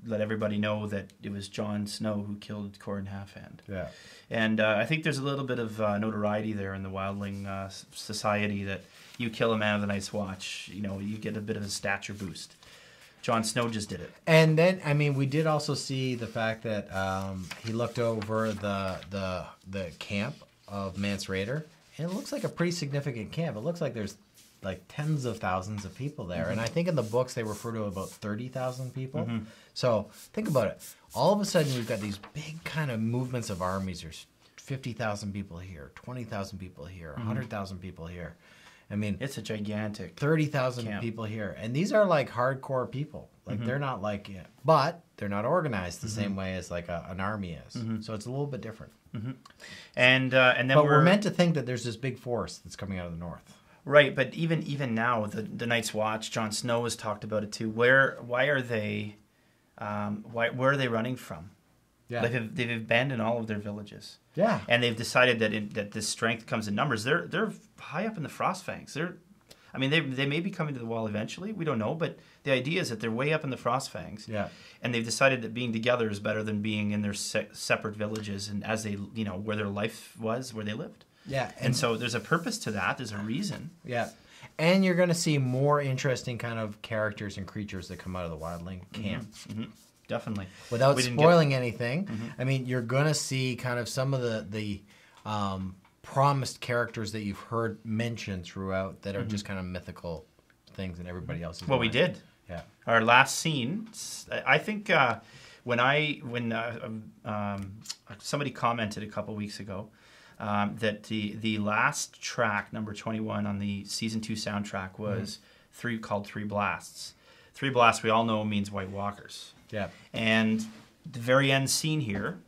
let everybody know that it was Jon Snow who killed Corran Halfhand. Yeah. And I think there's a little bit of notoriety there in the wildling society that you kill a man of the Night's Watch, you get a bit of a stature boost. Jon Snow just did it. And then, I mean, we did also see the fact that he looked over the camp of Mance Rayder, and it looks like a pretty significant camp. It looks like there's like tens of thousands of people there. And I think in the books they refer to about 30,000 people. So think about it. All of a sudden we've got these big kind of movements of armies. There's 50,000 people here, 20,000 people here, 100,000 people here. I mean, it's a gigantic 30,000 people here. And these are like hardcore people. Like they're not like, but they're not organized the same way as like an army is. So it's a little bit different. And then we're meant to think that there's this big force that's coming out of the north. Right, but even now, the Night's Watch, Jon Snow has talked about it too. Where are they running from? Yeah, they've abandoned all of their villages. Yeah, and they've decided that this strength comes in numbers. They're high up in the Frostfangs. They may be coming to the wall eventually. We don't know, but the idea is that they're way up in the Frostfangs. Yeah, and they've decided that being together is better than being in their separate villages and as they where their life was, where they lived. Yeah. And so there's a purpose to that. There's a reason. Yeah. And you're going to see more interesting kind of characters and creatures that come out of the wildling camp. Definitely. Without spoiling anything, I mean, you're going to see kind of some of the promised characters that you've heard mentioned throughout that are just kind of mythical things that everybody else is we did. Yeah. Our last scene, I think when somebody commented a couple weeks ago, that the last track, number 21 on the season 2 soundtrack, was called Three Blasts. Three Blasts, we all know, means White Walkers. Yeah. And the very end scene here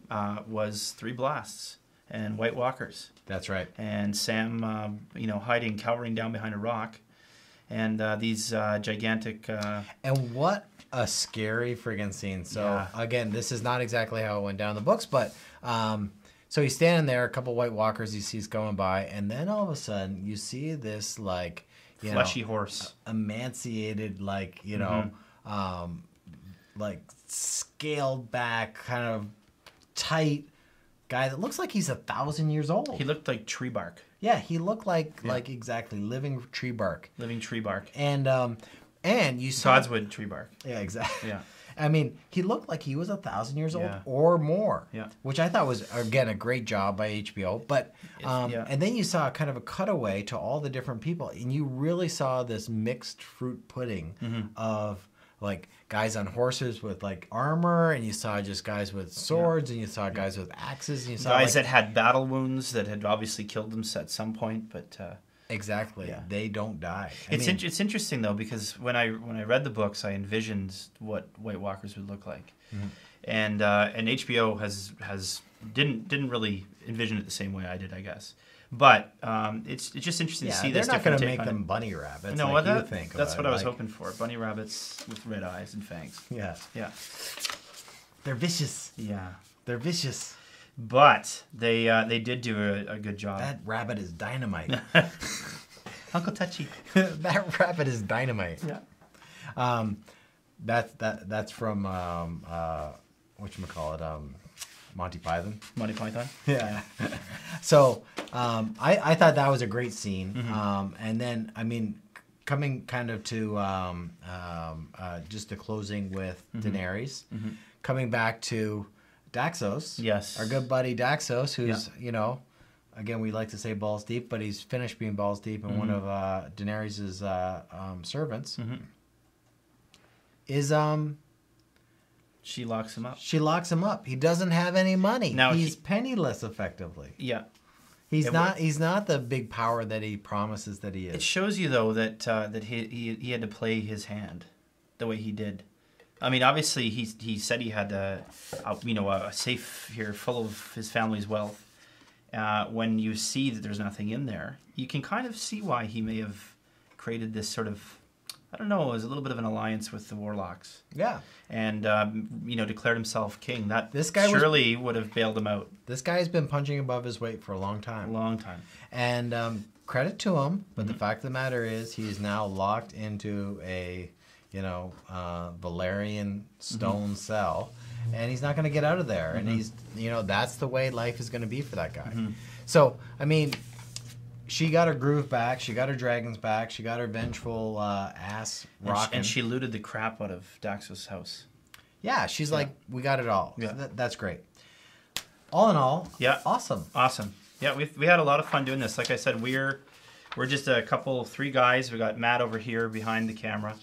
was Three Blasts and White Walkers. That's right. And Sam, hiding, cowering down behind a rock, and these gigantic. And what a scary friggin' scene! So again, this is not exactly how it went down in the books, but. So he's standing there, a couple White Walkers he sees going by, and then all of a sudden you see this like fleshy horse, emaciated, like like scaled back, kind of tight guy that looks like he's 1,000 years old. He looked like tree bark. Yeah, he looked like exactly living tree bark. Living tree bark. And you saw Godswood tree bark. Yeah, exactly. Yeah. I mean, he looked like he was 1,000 years old or more, which I thought was, again, a great job by HBO. But and then you saw kind of a cutaway to all the different people, and you really saw this mixed fruit pudding of like guys on horses with like armor, and you saw just guys with swords, and you saw guys with axes, and you saw guys that had battle wounds that had obviously killed them at some point, but. Exactly. Yeah. They don't die. It's interesting though, because when I read the books, I envisioned what White Walkers would look like, and HBO didn't really envision it the same way I did, I guess. But it's just interesting to see this. They're not going to make them bunny rabbits. No, like you think. That's what I was hoping for. Bunny rabbits with red eyes and fangs. Yeah. Yeah. They're vicious. Yeah. They're vicious. But they did do a good job. That rabbit is dynamite. Uncle Touchy. That rabbit is dynamite. Yeah. That's from whatchamacallit, Monty Python. Monty Python. Yeah. So I thought that was a great scene. And then I mean, coming kind of to just the closing with Daenerys, coming back to Daxos. Yes. Our good buddy Daxos, who's again, we like to say balls deep, but he's finished being balls deep, and one of Daenerys' servants is she locks him up. She locks him up. He doesn't have any money. Now he's penniless, effectively. Yeah. He's not the big power that he promises that he is. It shows you though that that he had to play his hand the way he did. I mean, obviously he said he had a safe here full of his family's wealth. When you see that there's nothing in there, you can kind of see why he may have created this sort of, I don't know, it was a little bit of an alliance with the warlocks. Yeah. And, declared himself king. This guy surely would have bailed him out. This guy has been punching above his weight for a long time. A long time. And credit to him, but the fact of the matter is he is now locked into a, Valyrian stone cell. And he's not going to get out of there. And he's, that's the way life is going to be for that guy. So, I mean, she got her groove back. She got her dragons back. She got her vengeful ass rocking. And she looted the crap out of Daxos' house. Yeah, she's like, we got it all. Yeah. So that's great. All in all, awesome. Awesome. Yeah, we had a lot of fun doing this. Like I said, we're just three guys. We got Matt over here behind the camera,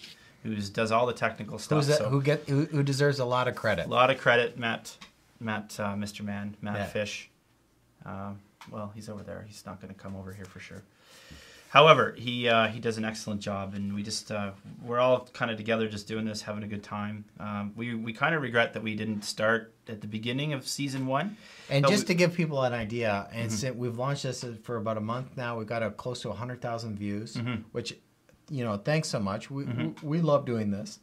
who does all the technical stuff. Who deserves a lot of credit. A lot of credit, Matt, Mr. Man, Matt Fish. Well, he's over there. He's not going to come over here for sure. However, he does an excellent job, and we're all kind of together just doing this, having a good time. We kind of regret that we didn't start at the beginning of season 1. And just to give people an idea, and we've launched this for about a month now. We've got close to 100,000 views, which, thanks so much. We love doing this.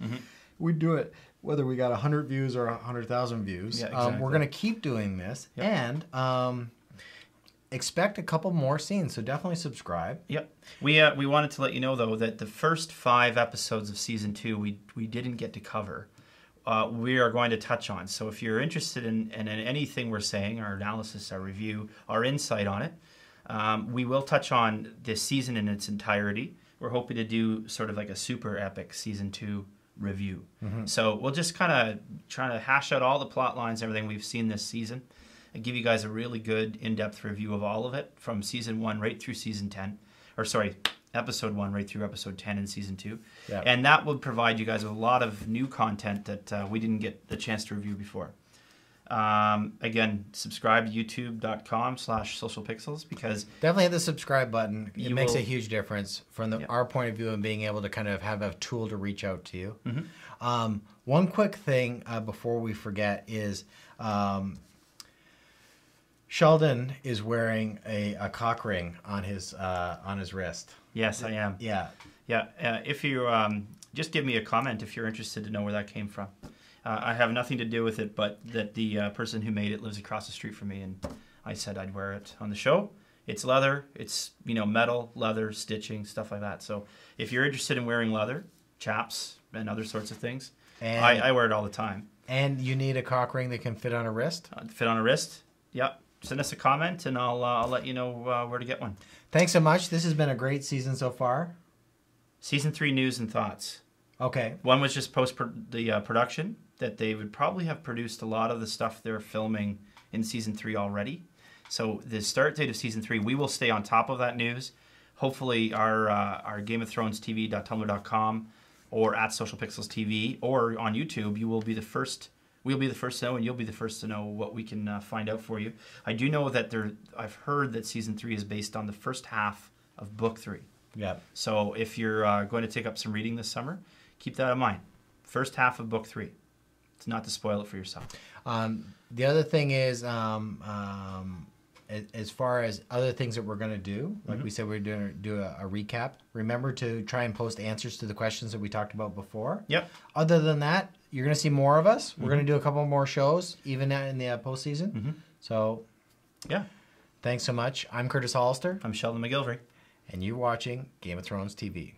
We do it whether we got 100 views or 100,000 views. Yeah, exactly. We're going to keep doing this, and expect a couple more scenes, so definitely subscribe. Yep. We wanted to let you know, though, that the first 5 episodes of Season 2 we didn't get to cover. We are going to touch on. So if you're interested in anything we're saying, our analysis, our review, our insight on it, we will touch on this season in its entirety. We're hoping to do sort of like a super epic Season 2 review. So we'll just kind of try to hash out all the plot lines, everything we've seen this season, and give you guys a really good in-depth review of all of it from season 1 right through season 10. Or sorry, episode 1 right through episode 10 in season 2. Yep. And that will provide you guys with a lot of new content that we didn't get the chance to review before. Again, subscribe to youtube.com/socialpixels, because definitely hit the subscribe button. It makes a huge difference from our point of view and being able to kind of have a tool to reach out to you. One quick thing before we forget is Sheldon is wearing a cock ring on his wrist. Yes, I am. Yeah. If you just give me a comment if you're interested to know where that came from. I have nothing to do with it, but that the person who made it lives across the street from me, and I said I'd wear it on the show. It's leather. It's metal, leather, stitching, stuff like that. So if you're interested in wearing leather, chaps, and other sorts of things, I wear it all the time. And you need a cock ring that can fit on a wrist? Fit on a wrist? Yep. Send us a comment, and I'll let you know where to get one. Thanks so much. This has been a great season so far. Season 3 news and thoughts. Okay. One was just production, that they would probably have produced a lot of the stuff they're filming in season 3 already. So the start date of season 3, we will stay on top of that news. Hopefully our Game of Thrones TV.tumblr.com or at Social Pixels TV or on YouTube, you will be the first. We'll be the first to know, and you'll be the first to know what we can find out for you. I do know that I've heard that season 3 is based on the first half of book 3. Yeah. So if you're going to take up some reading this summer, keep that in mind. First half of book 3. It's not to spoil it for yourself. The other thing is, as far as other things that we're going to do, like we said, we're going to do a recap. Remember to try and post answers to the questions that we talked about before. Yep. Other than that, you're going to see more of us. We're going to do a couple more shows, even in the postseason. So, yeah. Thanks so much. I'm Curtis Hollister. I'm Sheldon McGilvery. And you're watching Game of Thrones TV.